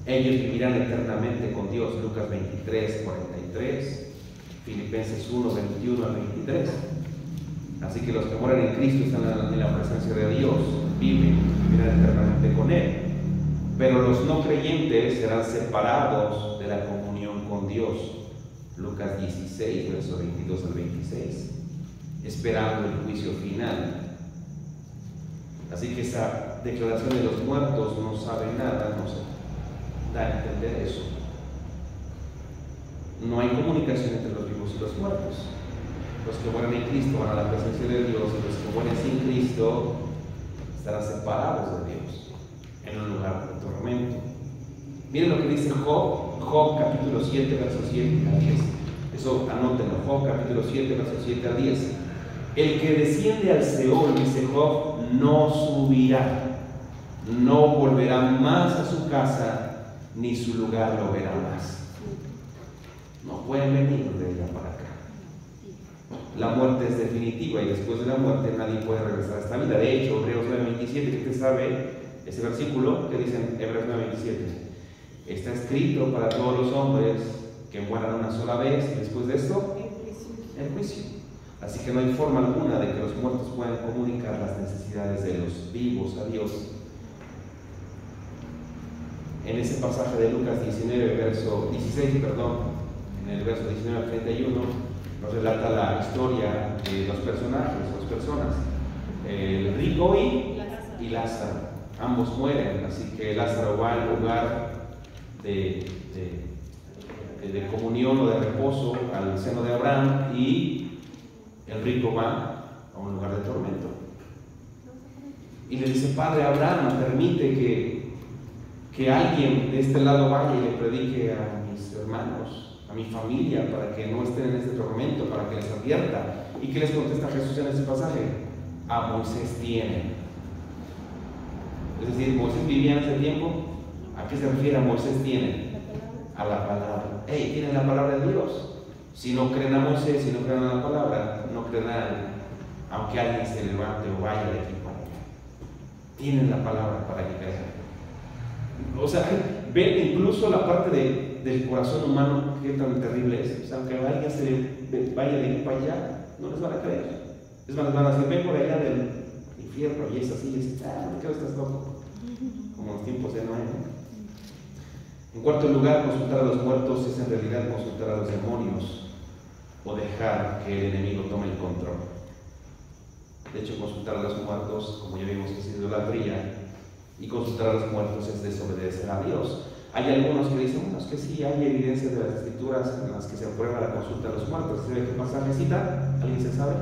Ellos vivirán eternamente con Dios. Lucas 23:43, Filipenses 1:21 al 23. Así que los que mueren en Cristo están en la presencia de Dios, vivirán eternamente con Él. Pero los no creyentes serán separados de la comunión con Dios. Lucas 16, verso 22 al 26, esperando el juicio final. Así que esa declaración de los muertos no sabe nada, nos da a entender eso. No hay comunicación entre los vivos y los muertos. Los que mueren en Cristo van a la presencia de Dios, y los que mueren sin Cristo estarán separados de Dios en un lugar de tormento. Miren lo que dice Job capítulo 7, verso 7 a 10. Eso anótenlo, Job capítulo 7, verso 7 a 10. El que desciende al Seol, dice Job, no subirá, no volverá más a su casa, ni su lugar lo verá más. No pueden venir de allá para acá. La muerte es definitiva y después de la muerte nadie puede regresar a esta vida. De hecho, Hebreos 9:27, que usted sabe, ese versículo que dice en Hebreos 9:27, está escrito para todos los hombres que mueran una sola vez y después de esto, el juicio. Así que no hay forma alguna de que los muertos puedan comunicar las necesidades de los vivos a Dios. En ese pasaje de Lucas 19, verso 16, en el verso 19 al 31, nos relata la historia de los personajes, dos personas, el rico y Lázaro. Ambos mueren, así que Lázaro va al lugar de comunión o de reposo, al seno de Abraham, y el rico va a un lugar de tormento. Y le dice: Padre Abraham, permite que alguien de este lado vaya y le predique a mis hermanos, a mi familia, para que no estén en este tormento, para que les advierta. ¿Y qué les contesta Jesús en ese pasaje? A Moisés tienen. Es decir, Moisés vivía en ese tiempo. ¿A qué se refiere a Moisés tienen? A la palabra. Tienen la palabra de Dios. Si no creen a Moisés, si no creen a la palabra, no creerán, aunque alguien se levante o vaya de aquí para allá. Tienen la palabra para que crean. O sea, ven incluso la parte del corazón humano, qué tan terrible es. O sea, aunque alguien se vaya de aquí para allá, no les van a creer. Es más, les van a decir: ven por allá del infierno, y es así, y es, me creo que estás loco. Como en los tiempos de Noé, ¿no? En cuarto lugar, consultar a los muertos es en realidad consultar a los demonios o dejar que el enemigo tome el control. De hecho, consultar a los muertos, como ya vimos, es idolatría, y consultar a los muertos es desobedecer a Dios. Hay algunos que dicen: bueno, es que sí hay evidencia de las escrituras en las que se aprueba la consulta a los muertos. ¿Se ve qué pasaje cita? ¿Alguien se sabe?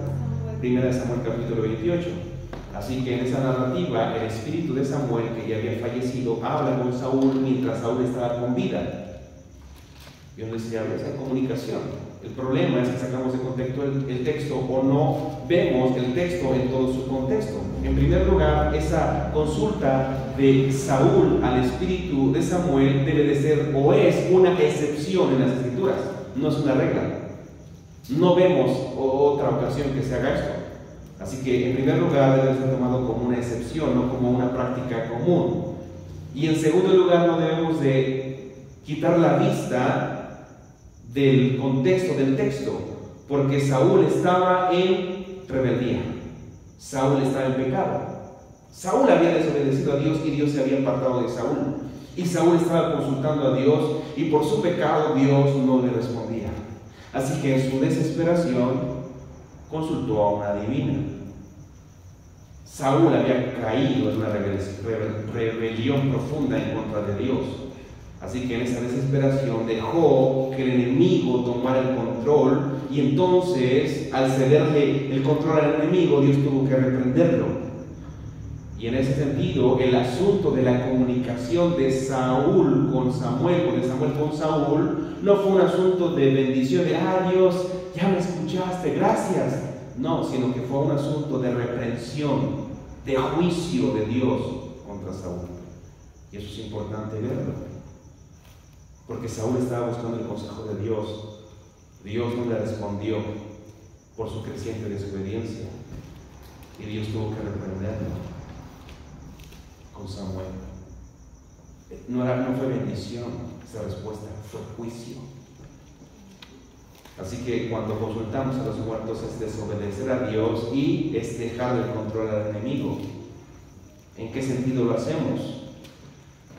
Primera de Samuel capítulo 28. Así que en esa narrativa, el espíritu de Samuel, que ya había fallecido, habla con Saúl mientras Saúl estaba con vida. Yo les decía: esa comunicación. El problema es que sacamos de contexto el texto, o no vemos el texto en todo su contexto. En primer lugar, esa consulta de Saúl al espíritu de Samuel debe de ser, o es, una excepción en las escrituras, no es una regla. No vemos otra ocasión que se haga esto. Así que en primer lugar debe ser tomado como una excepción, no como una práctica común. Y en segundo lugar, no debemos de quitar la vista del contexto del texto, porque Saúl estaba en rebeldía, Saúl estaba en pecado, Saúl había desobedecido a Dios y Dios se había apartado de Saúl, y Saúl estaba consultando a Dios, y por su pecado Dios no le respondía. Así que en su desesperación consultó a una divina. Saúl había caído en una rebelión profunda en contra de Dios. Así que en esa desesperación dejó que el enemigo tomara el control, y entonces, al cederle el control al enemigo, Dios tuvo que reprenderlo. Y en ese sentido, el asunto de la comunicación de Saúl con Samuel, o de Samuel con Saúl, no fue un asunto de bendición, de Dios, ya me escuchaste, gracias. No, sino que fue un asunto de reprensión, de juicio de Dios contra Saúl. Y eso es importante verlo. Porque Saúl estaba buscando el consejo de Dios. Dios no le respondió por su creciente desobediencia, y Dios tuvo que reprenderlo con Samuel. No fue bendición esa respuesta, fue juicio. Así que cuando consultamos a los muertos es desobedecer a Dios y es dejar el control al enemigo. ¿En qué sentido lo hacemos?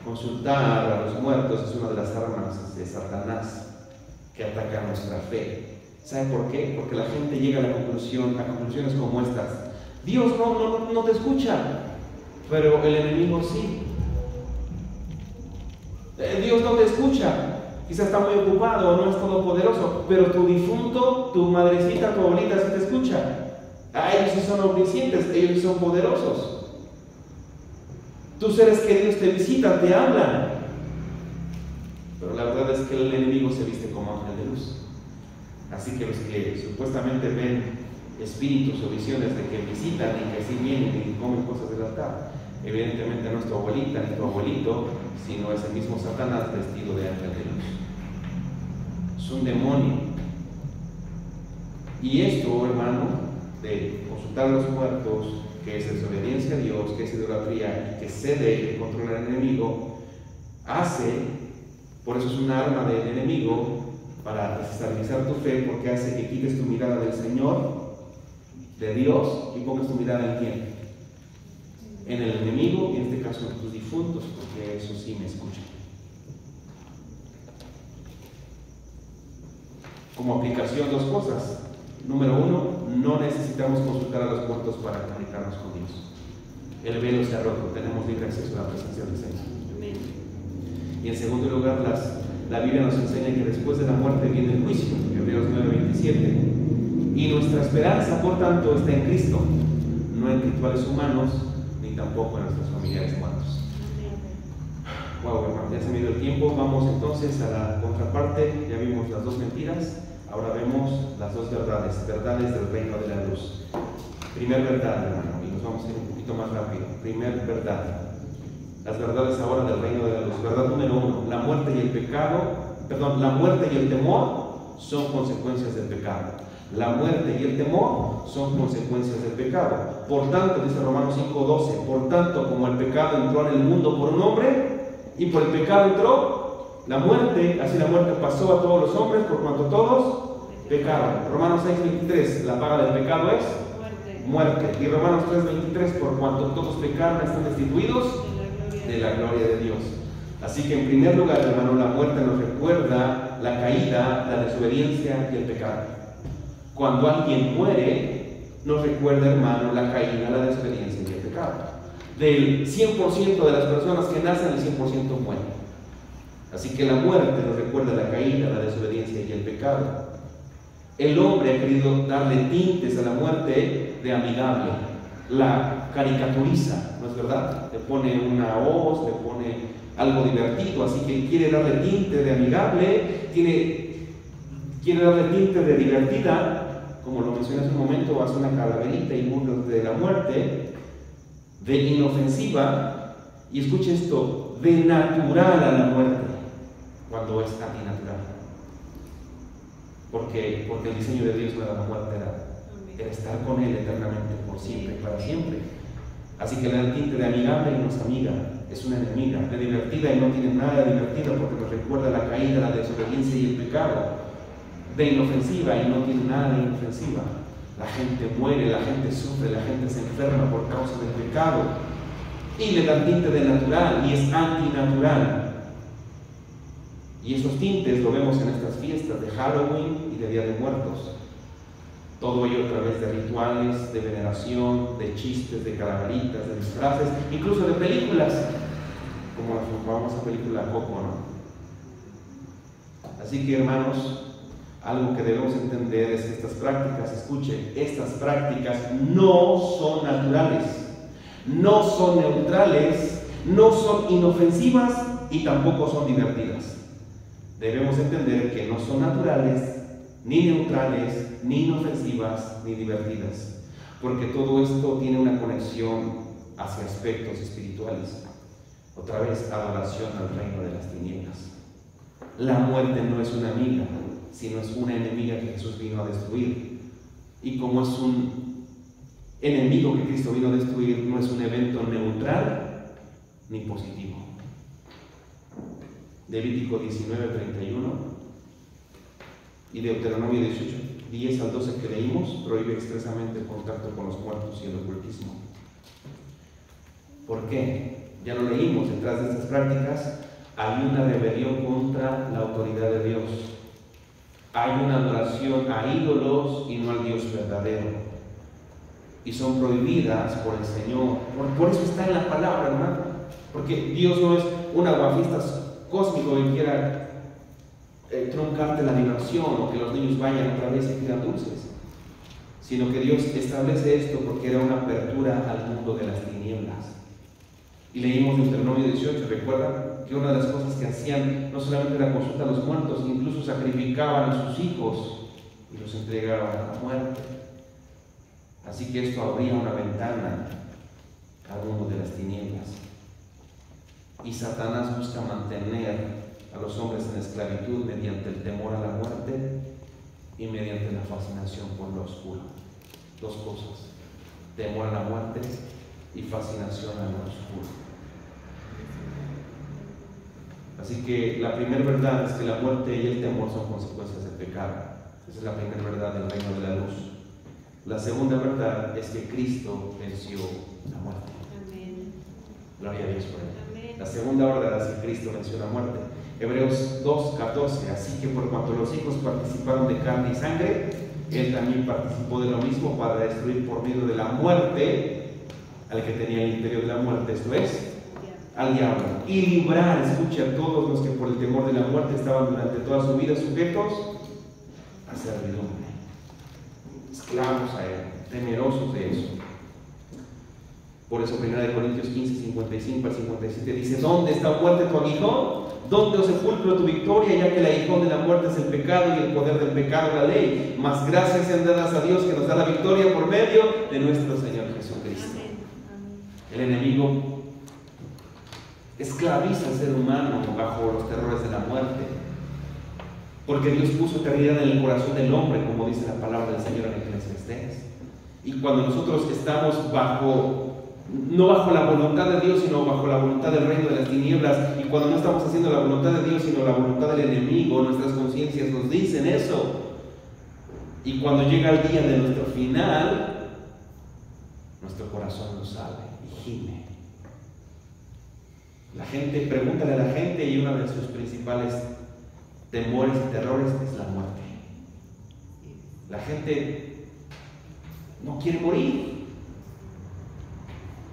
Consultar a los muertos es una de las armas de Satanás que ataca nuestra fe. ¿Sabe por qué? Porque la gente llega a conclusiones como estas: Dios no te escucha, pero el enemigo sí. Dios no te escucha, quizás está muy ocupado, no es todopoderoso, pero tu difunto, tu madrecita, tu abuelita sí te escucha. Ellos sí son omniscientes, ellos sí son poderosos. Tus seres queridos te visitan, te hablan. Pero la verdad es que el enemigo se viste como ángel de luz. Así que los que supuestamente ven espíritus o visiones de que visitan y que así vienen y comen cosas del altar, Evidentemente no es tu abuelita ni tu abuelito, sino es el mismo Satanás vestido de ángel de luz. Es un demonio. Y esto, hermano, de consultar a los muertos, que es desobediencia a Dios, que es idolatría y que cede y controla al enemigo, por eso es un arma del enemigo para desestabilizar tu fe, porque hace que quites tu mirada del Señor, de Dios, y pongas tu mirada en quién. En el enemigo, y en este caso en tus difuntos, porque eso sí me escuchan. Como aplicación, dos cosas. Número uno, no necesitamos consultar a los muertos para comunicarnos con Dios. El velo se ha roto, tenemos libre acceso a la presencia del Señor. Amén. Y en segundo lugar, la Biblia nos enseña que después de la muerte viene el juicio, Hebreos 9:27. Y nuestra esperanza, por tanto, está en Cristo, no en rituales humanos, ni tampoco en nuestros familiares muertos. Wow, hermano, ya se me dio el tiempo. Vamos entonces a la contraparte. Ya vimos las dos mentiras, ahora vemos las dos verdades, verdades del reino de la luz. Primer verdad, hermano, y nos vamos a ir un poquito más rápido. Primer verdad. Las verdades ahora del reino de la luz. Verdad número uno, la muerte y el temor son consecuencias del pecado. La muerte y el temor son consecuencias del pecado. Por tanto, dice Romanos 5:12, por tanto, como el pecado entró en el mundo por un hombre, y por el pecado entró la muerte, así la muerte pasó a todos los hombres, por cuanto todos pecaron. Romanos 6:23, la paga del pecado es muerte. Y Romanos 3:23, por cuanto todos pecaron, están destituidos de la gloria de Dios. Así que en primer lugar, hermano, la muerte nos recuerda la caída, la desobediencia y el pecado. Cuando alguien muere, nos recuerda, hermano, la caída, la desobediencia y el pecado. Del 100% de las personas que nacen, el 100% mueren. Así que la muerte nos recuerda la caída, la desobediencia y el pecado. El hombre ha querido darle tintes a la muerte de amigable. La caricaturiza, ¿no es verdad? Le pone una hoz, le pone algo divertido, así que quiere darle tinte de amigable, quiere darle tinte de divertida, como lo mencioné hace un momento, hace una calaverita y burlas de la muerte, de inofensiva, y escuche esto, de natural a la muerte, cuando es antinatural. Porque el diseño de Dios no era la muerte, era estar con Él eternamente, por siempre y para siempre. Así que le da el tinte de amigable y no es amiga, es una enemiga, de divertida y no tiene nada de divertida porque nos recuerda la caída, la desobediencia y el pecado, de inofensiva y no tiene nada de inofensiva. La gente muere, la gente sufre, la gente se enferma por causa del pecado. Y le da tinte de natural y es antinatural. Y esos tintes lo vemos en estas fiestas de Halloween y de Día de Muertos. Todo ello a través de rituales, de veneración, de chistes, de calaveritas, de disfraces, incluso de películas, como la famosa película Coco, ¿no? Así que, hermanos, algo que debemos entender es que estas prácticas, escuchen, estas prácticas no son naturales, no son neutrales, no son inofensivas y tampoco son divertidas. Debemos entender que no son naturales, ni neutrales, ni inofensivas, ni divertidas, porque todo esto tiene una conexión hacia aspectos espirituales. Otra vez, adoración al reino de las tinieblas. La muerte no es una amiga, sino es una enemiga que Jesús vino a destruir. Y como es un enemigo que Cristo vino a destruir, no es un evento neutral ni positivo. Levítico 19:31 y Deuteronomio 18:10 al 12 que leímos prohíbe expresamente el contacto con los muertos y el ocultismo. ¿Por qué? Ya lo leímos, detrás de estas prácticas hay una rebelión contra la autoridad de Dios. Hay una adoración a ídolos y no al Dios verdadero. Y son prohibidas por el Señor. Por eso está en la palabra, hermano. Porque Dios no es un aguafiestas cósmico que quiera truncarte la diversión o que los niños vayan otra vez y pidan dulces. Sino que Dios establece esto porque era una apertura al mundo de las tinieblas. Y leímos Deuteronomio 18, recuerdan que una de las cosas que hacían no solamente era consulta a los muertos, incluso sacrificaban a sus hijos y los entregaban a la muerte. Así que esto abría una ventana al mundo de las tinieblas. Y Satanás busca mantener a los hombres en esclavitud mediante el temor a la muerte y mediante la fascinación por lo oscuro. Dos cosas: temor a la muerte y fascinación a lo oscuro. Así que la primera verdad es que la muerte y el temor son consecuencias del pecado. Esa es la primera verdad del reino de la luz. La segunda verdad es que Cristo venció la muerte. Amén. Gloria a Dios por él. Amén. La segunda verdad es que Cristo venció la muerte. Hebreos 2:14. Así que por cuanto los hijos participaron de carne y sangre, Él también participó de lo mismo para destruir por medio de la muerte al que tenía el imperio de la muerte, esto es, al diablo, y librar, escucha, a todos los que por el temor de la muerte estaban durante toda su vida sujetos a servidumbre, esclavos a él, temerosos de eso. Por eso 1 Corintios 15, 55 al 57 dice: ¿dónde está muerte tu aguijón? ¿Dónde, oh sepulcro, tu victoria? Ya que el aguijón de la muerte es el pecado y el poder del pecado la ley. Mas gracias sean dadas a Dios que nos da la victoria por medio de nuestro Señor Jesucristo. El enemigo esclaviza al ser humano bajo los terrores de la muerte, porque Dios puso eternidad en el corazón del hombre, como dice la palabra del Señor en Eclesiastés. Y cuando nosotros estamos no bajo la voluntad de Dios, sino bajo la voluntad del reino de las tinieblas, y cuando no estamos haciendo la voluntad de Dios, sino la voluntad del enemigo, nuestras conciencias nos dicen eso. Y cuando llega el día de nuestro final, nuestro corazón nos sale y gime. La gente, pregúntale a la gente, y uno de sus principales temores y terrores es la muerte. La gente no quiere morir,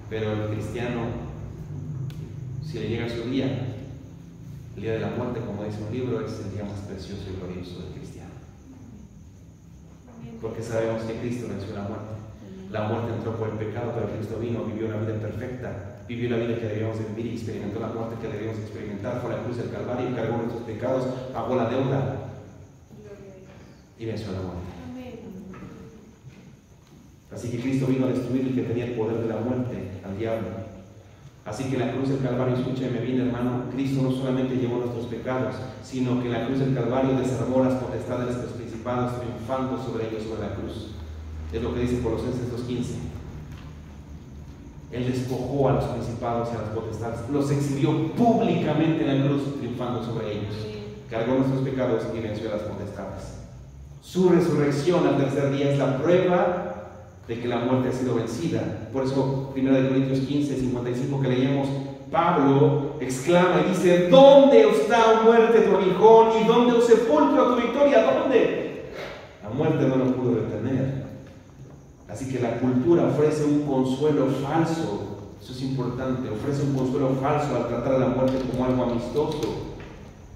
pero el cristiano, si le llega su día, el día de la muerte, como dice un libro, es el día más precioso y glorioso del cristiano, porque sabemos que Cristo venció la muerte. La muerte entró por el pecado, pero Cristo vino, vivió una vida perfecta, vivió la vida que debíamos de vivir y experimentó la muerte que debíamos experimentar. Fue a la cruz del Calvario, cargó nuestros pecados, pagó la deuda y venció la muerte. Así que Cristo vino a destruir el que tenía el poder de la muerte, al diablo. Así que en la cruz del Calvario, escúchame bien, hermano, Cristo no solamente llevó nuestros pecados, sino que en la cruz del Calvario desarmó las potestades de los principados, triunfando sobre ellos sobre la cruz. Es lo que dice Colosenses 2:15. Él despojó a los principados y a las potestades, los exhibió públicamente en la cruz, triunfando sobre ellos. Cargó nuestros pecados y venció a las potestades. Su resurrección al tercer día es la prueba de que la muerte ha sido vencida. Por eso 1 Corintios 15, 55 que leíamos, Pablo exclama y dice: ¿dónde está, oh muerte, tu aguijón? ¿Y dónde, oh sepulcro, tu victoria? ¿Dónde? La muerte no lo pudo detener. Así que la cultura ofrece un consuelo falso. Eso es importante. Ofrece un consuelo falso al tratar a la muerte como algo amistoso.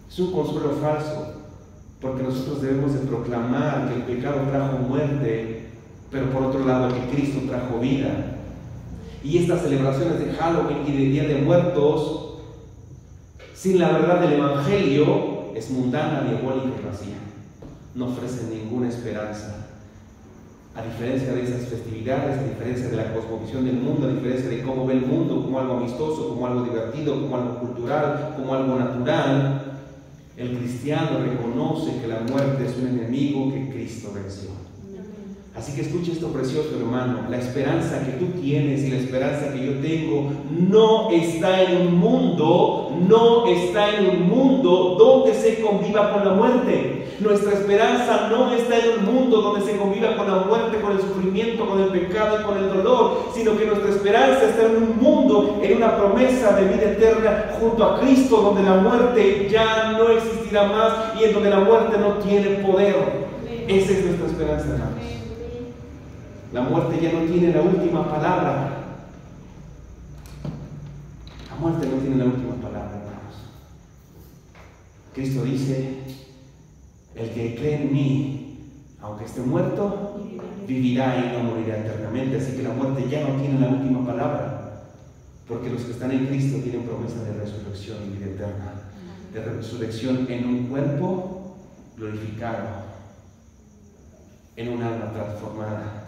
Es un consuelo falso, porque nosotros debemos de proclamar que el pecado trajo muerte, pero por otro lado que Cristo trajo vida. Y estas celebraciones de Halloween y de Día de Muertos, sin la verdad del Evangelio, es mundana, diabólica y vacía. No ofrecen ninguna esperanza. A diferencia de esas festividades, a diferencia de la cosmovisión del mundo, a diferencia de cómo ve el mundo, como algo amistoso, como algo divertido, como algo cultural, como algo natural, el cristiano reconoce que la muerte es un enemigo que Cristo venció. Así que escucha esto precioso, hermano. La esperanza que tú tienes y la esperanza que yo tengo no está en un mundo donde se conviva con la muerte. Nuestra esperanza no está en un mundo donde se conviva con la muerte, con el sufrimiento, con el pecado y con el dolor, sino que nuestra esperanza está en un mundo, en una promesa de vida eterna junto a Cristo, donde la muerte ya no existirá más y en donde la muerte no tiene poder. Esa es nuestra esperanza, hermanos. La muerte ya no tiene la última palabra. La muerte no tiene la última palabra, hermanos. Cristo dice: el que cree en mí, aunque esté muerto, vivirá y no morirá eternamente. Así que la muerte ya no tiene la última palabra, porque los que están en Cristo tienen promesa de resurrección y vida eterna, de resurrección en un cuerpo glorificado, en un alma transformada.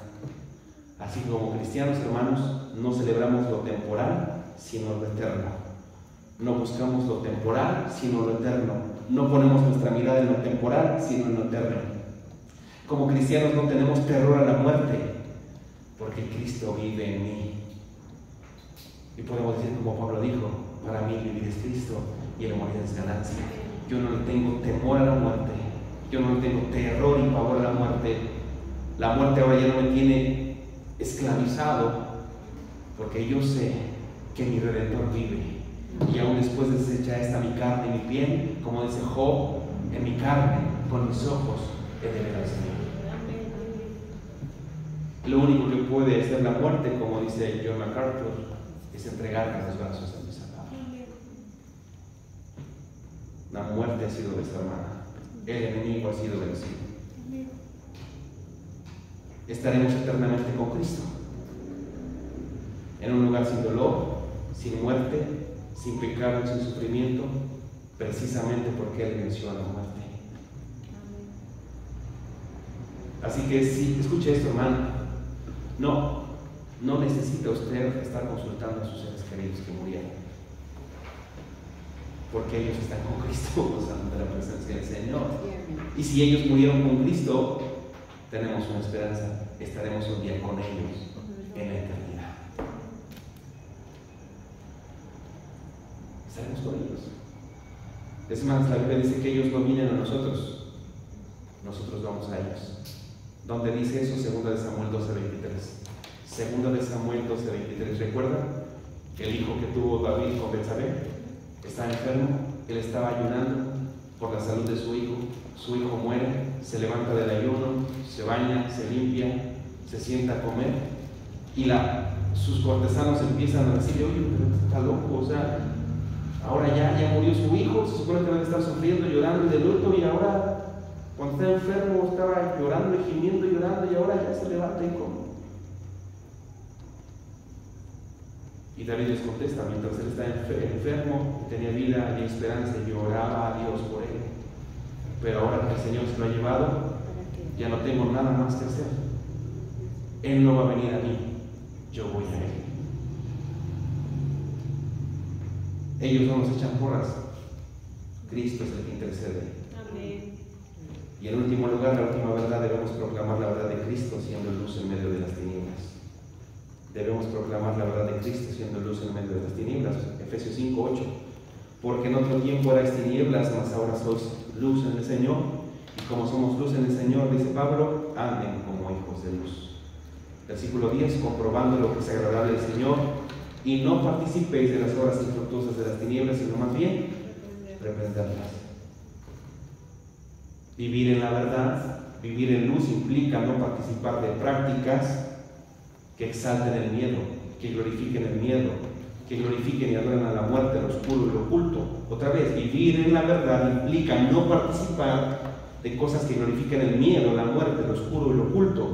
Así que como cristianos, hermanos, no celebramos lo temporal, sino lo eterno. No buscamos lo temporal, sino lo eterno. No ponemos nuestra mirada en lo temporal, sino en lo eterno. Como cristianos no tenemos terror a la muerte, porque Cristo vive en mí. Y podemos decir como Pablo dijo, para mí vivir es Cristo y el morir es ganancia. Yo no le tengo temor a la muerte, yo no le tengo terror y pavor a la muerte. La muerte ahora ya no me tiene esclavizado, porque yo sé que mi Redentor vive. Y aún después de deshecha esta mi carne y mi piel, como dice Job, en mi carne, con mis ojos, he de ver al Señor. Lo único que puede hacer la muerte, como dice John MacArthur, es entregarme a los brazos de mi Salvador. La muerte ha sido desarmada, el enemigo ha sido vencido. Estaremos eternamente con Cristo, en un lugar sin dolor, sin muerte, sin pecado, sin sufrimiento, precisamente porque Él venció a la muerte. Así que sí, escuche esto, hermano. No necesita usted estar consultando a sus seres queridos que murieron, porque ellos están con Cristo, gozando de la presencia del Señor. Y si ellos murieron con Cristo, tenemos una esperanza, estaremos un día con ellos en la eternidad. Estaremos con ellos. Es más, la Biblia dice que ellos no vienen a nosotros, nosotros vamos a ellos. ¿Dónde dice eso? 2 Samuel 12:23. 2 Samuel 12:23. ¿Recuerdan? El hijo que tuvo David con Betsabé está enfermo, él estaba ayunando por la salud de su hijo muere, se levanta del ayuno, se baña, se limpia, se sienta a comer, y sus cortesanos empiezan a decirle, oye, pero está loco, o sea, ahora ya murió su hijo, se supone que debe estar sufriendo, llorando y de luto, y ahora, cuando está enfermo, estaba llorando y gimiendo y llorando, y ahora ya se levanta y come. Y David les contesta, mientras él está enfermo, tenía vida y esperanza, y oraba a Dios por él. Pero ahora que el Señor se lo ha llevado, ya no tengo nada más que hacer. Él no va a venir a mí, yo voy a Él. Ellos no nos echan porras, Cristo es el que intercede. Amén. Y en último lugar, la última verdad, debemos proclamar la verdad de Cristo siendo luz en medio de las tinieblas. Debemos proclamar la verdad de Cristo siendo luz en medio de las tinieblas. Efesios 5:8. Porque en otro tiempo erais tinieblas, mas ahora sois luz en el Señor. Y como somos luz en el Señor, dice Pablo, anden como hijos de luz. Versículo 10. Comprobando lo que es agradable al Señor, y no participéis de las obras infructuosas de las tinieblas, sino más bien reprenderlas. Vivir en la verdad, vivir en luz, implica no participar de prácticas que exalten el miedo, que glorifiquen el miedo, que glorifiquen y adoren a la muerte, lo oscuro y lo oculto. Otra vez, vivir en la verdad implica no participar de cosas que glorifiquen el miedo, la muerte, lo oscuro y lo oculto,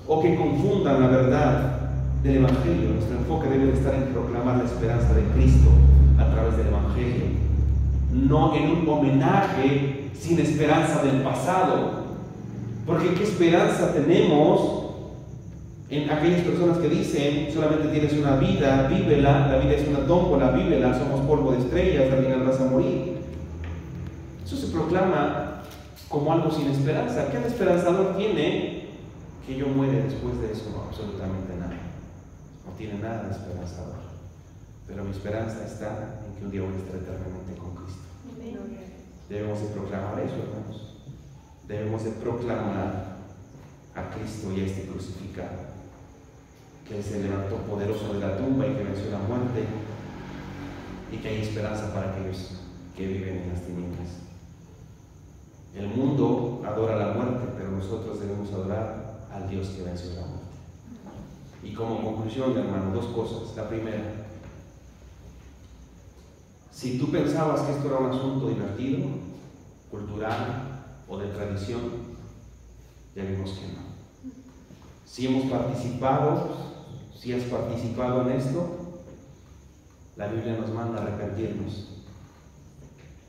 o que confundan la verdad del Evangelio. Nuestro enfoque debe de estar en proclamar la esperanza de Cristo a través del Evangelio, no en un homenaje sin esperanza del pasado. Porque ¿qué esperanza tenemos en aquellas personas que dicen solamente tienes una vida, vívela, la vida es una tómbola, vívela, somos polvo de estrellas, al final vas a morir? Eso se proclama como algo sin esperanza. ¿Qué esperanzador tiene que yo muere después de eso? No, absolutamente nada. No tiene nada de esperanzador. Pero mi esperanza está en que un día voy a estar eternamente con Cristo. Debemos de proclamar eso, hermanos. Debemos de proclamar a Cristo y a este crucificado, que se levantó poderoso de la tumba y que venció la muerte, y que hay esperanza para aquellos que viven en las tinieblas. El mundo adora la muerte, pero nosotros debemos adorar al Dios que venció la muerte. Y como conclusión, hermano, dos cosas. La primera, si tú pensabas que esto era un asunto divertido, cultural o de tradición, ya vimos que no. Si hemos participado, si has participado en esto, la Biblia nos manda a arrepentirnos,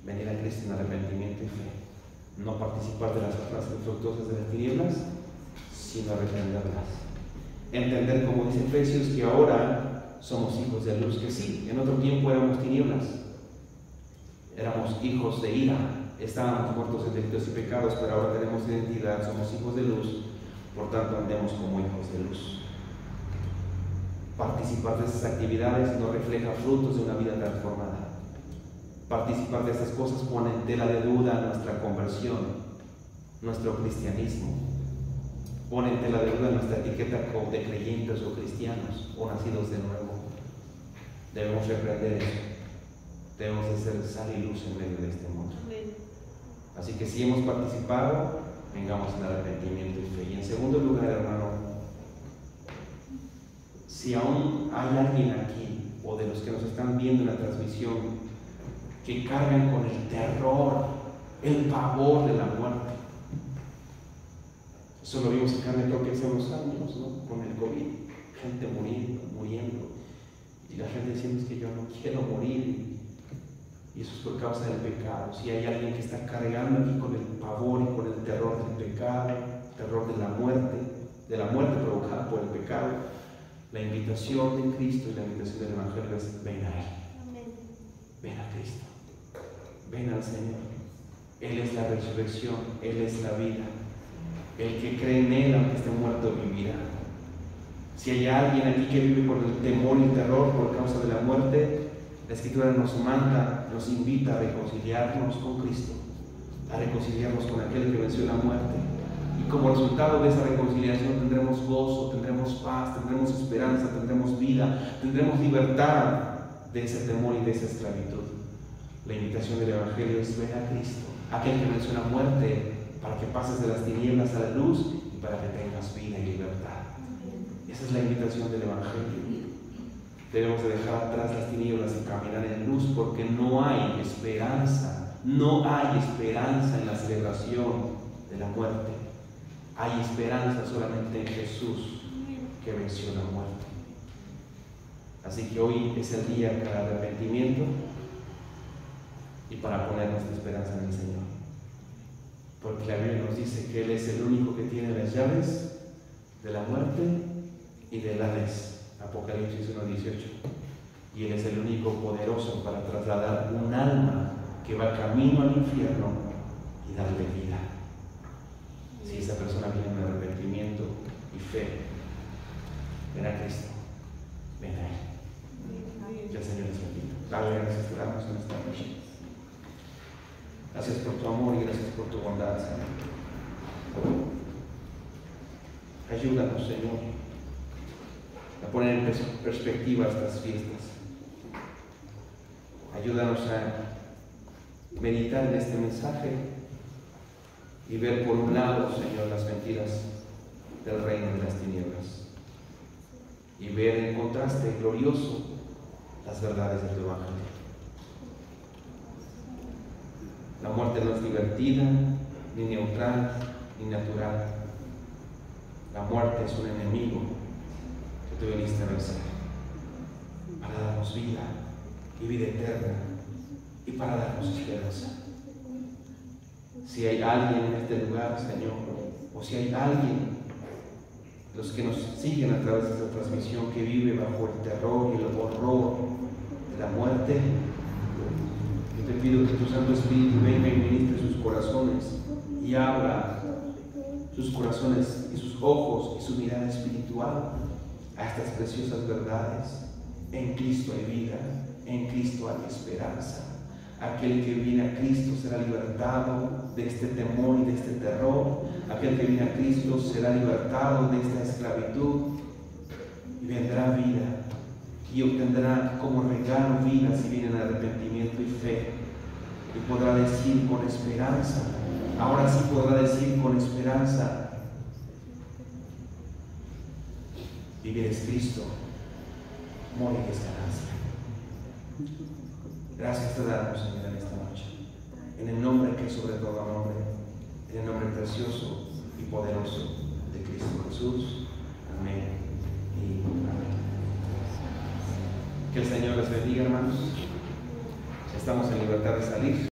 venir a Cristo en arrepentimiento y fe, no participar de las obras infructuosas de las tinieblas, sino arrepentirlas. Entender, como dice Efesios, que ahora somos hijos de luz, que sí, en otro tiempo éramos tinieblas, éramos hijos de ira, estábamos muertos en delitos y pecados, pero ahora tenemos identidad, somos hijos de luz, por tanto andemos como hijos de luz. Participar de estas actividades no refleja frutos de una vida transformada. Participar de estas cosas pone en tela de duda nuestra conversión, nuestro cristianismo. Pone en tela de duda nuestra etiqueta de creyentes o cristianos o nacidos de nuevo. Debemos reprender eso. Debemos de ser sal y luz en medio de este mundo. Así que si hemos participado, vengamos en arrepentimiento y fe. Y en segundo lugar, hermano, si aún hay alguien aquí o de los que nos están viendo en la transmisión que cargan con el terror, el pavor de la muerte. Eso lo vimos en carne propia hace unos años, ¿no? Con el COVID, gente muriendo, y la gente diciendo: es que yo no quiero morir, y eso es por causa del pecado. Si hay alguien que está cargando aquí con el pavor y con el terror del pecado, terror de la muerte provocada por el pecado, la invitación de Cristo y la invitación del Evangelio es: ven a Él, ven a Cristo, ven al Señor. Él es la resurrección, Él es la vida. El que cree en Él, aunque esté muerto, vivirá. Si hay alguien aquí que vive por el temor y el terror por causa de la muerte, la Escritura nos manda, nos invita a reconciliarnos con Cristo, a reconciliarnos con aquel que venció la muerte. Y como resultado de esa reconciliación tendremos gozo, tendremos paz, tendremos esperanza, tendremos vida, tendremos libertad de ese temor y de esa esclavitud. La invitación del Evangelio es: ven a Cristo, aquel que venció la muerte, para que pases de las tinieblas a la luz y para que tengas vida y libertad. Esa es la invitación del Evangelio. Debemos de dejar atrás las tinieblas y caminar en luz, porque no hay esperanza en la celebración de la muerte. Hay esperanza solamente en Jesús, que venció la muerte. Así que hoy es el día para el arrepentimiento y para poner nuestra esperanza en el Señor. Porque la Biblia nos dice que Él es el único que tiene las llaves de la muerte y del Hades. Apocalipsis 1:18. Y Él es el único poderoso para trasladar un alma que va camino al infierno y darle vida. Si esa persona viene en arrepentimiento y fe, ven a Cristo, ven a Él. Que el Señor les bendiga. Padre, gracias te damos en esta noche. Gracias por tu amor y gracias por tu bondad, Señor. Ayúdanos, Señor, a poner en perspectiva estas fiestas. Ayúdanos a meditar en este mensaje y ver por un lado, Señor, las mentiras del reino de las tinieblas y ver en contraste glorioso las verdades de tu Evangelio. La muerte no es divertida, ni neutral, ni natural. La muerte es un enemigo que tú viniste a vencer para darnos vida y vida eterna y para darnos esperanza. Si hay alguien en este lugar, Señor, o si hay alguien, los que nos siguen a través de esta transmisión, que vive bajo el terror y el horror de la muerte, yo te pido que tu Santo Espíritu venga y ministre sus corazones y abra sus corazones y sus ojos y su mirada espiritual a estas preciosas verdades. En Cristo hay vida, en Cristo hay esperanza. Aquel que viene a Cristo será libertado de este temor y de este terror. Aquel que viene a Cristo será libertado de esta esclavitud y vendrá vida y obtendrá como regalo vida si viene en arrepentimiento y fe, y podrá decir con esperanza, ahora sí podrá decir con esperanza: vivir es Cristo, morir es ganancia. Gracias te damos, Señor, en esta noche, en el nombre que es sobre todo nombre, en el nombre precioso y poderoso de Cristo Jesús. Amén y amén. Que el Señor les bendiga, hermanos. Estamos en libertad de salir.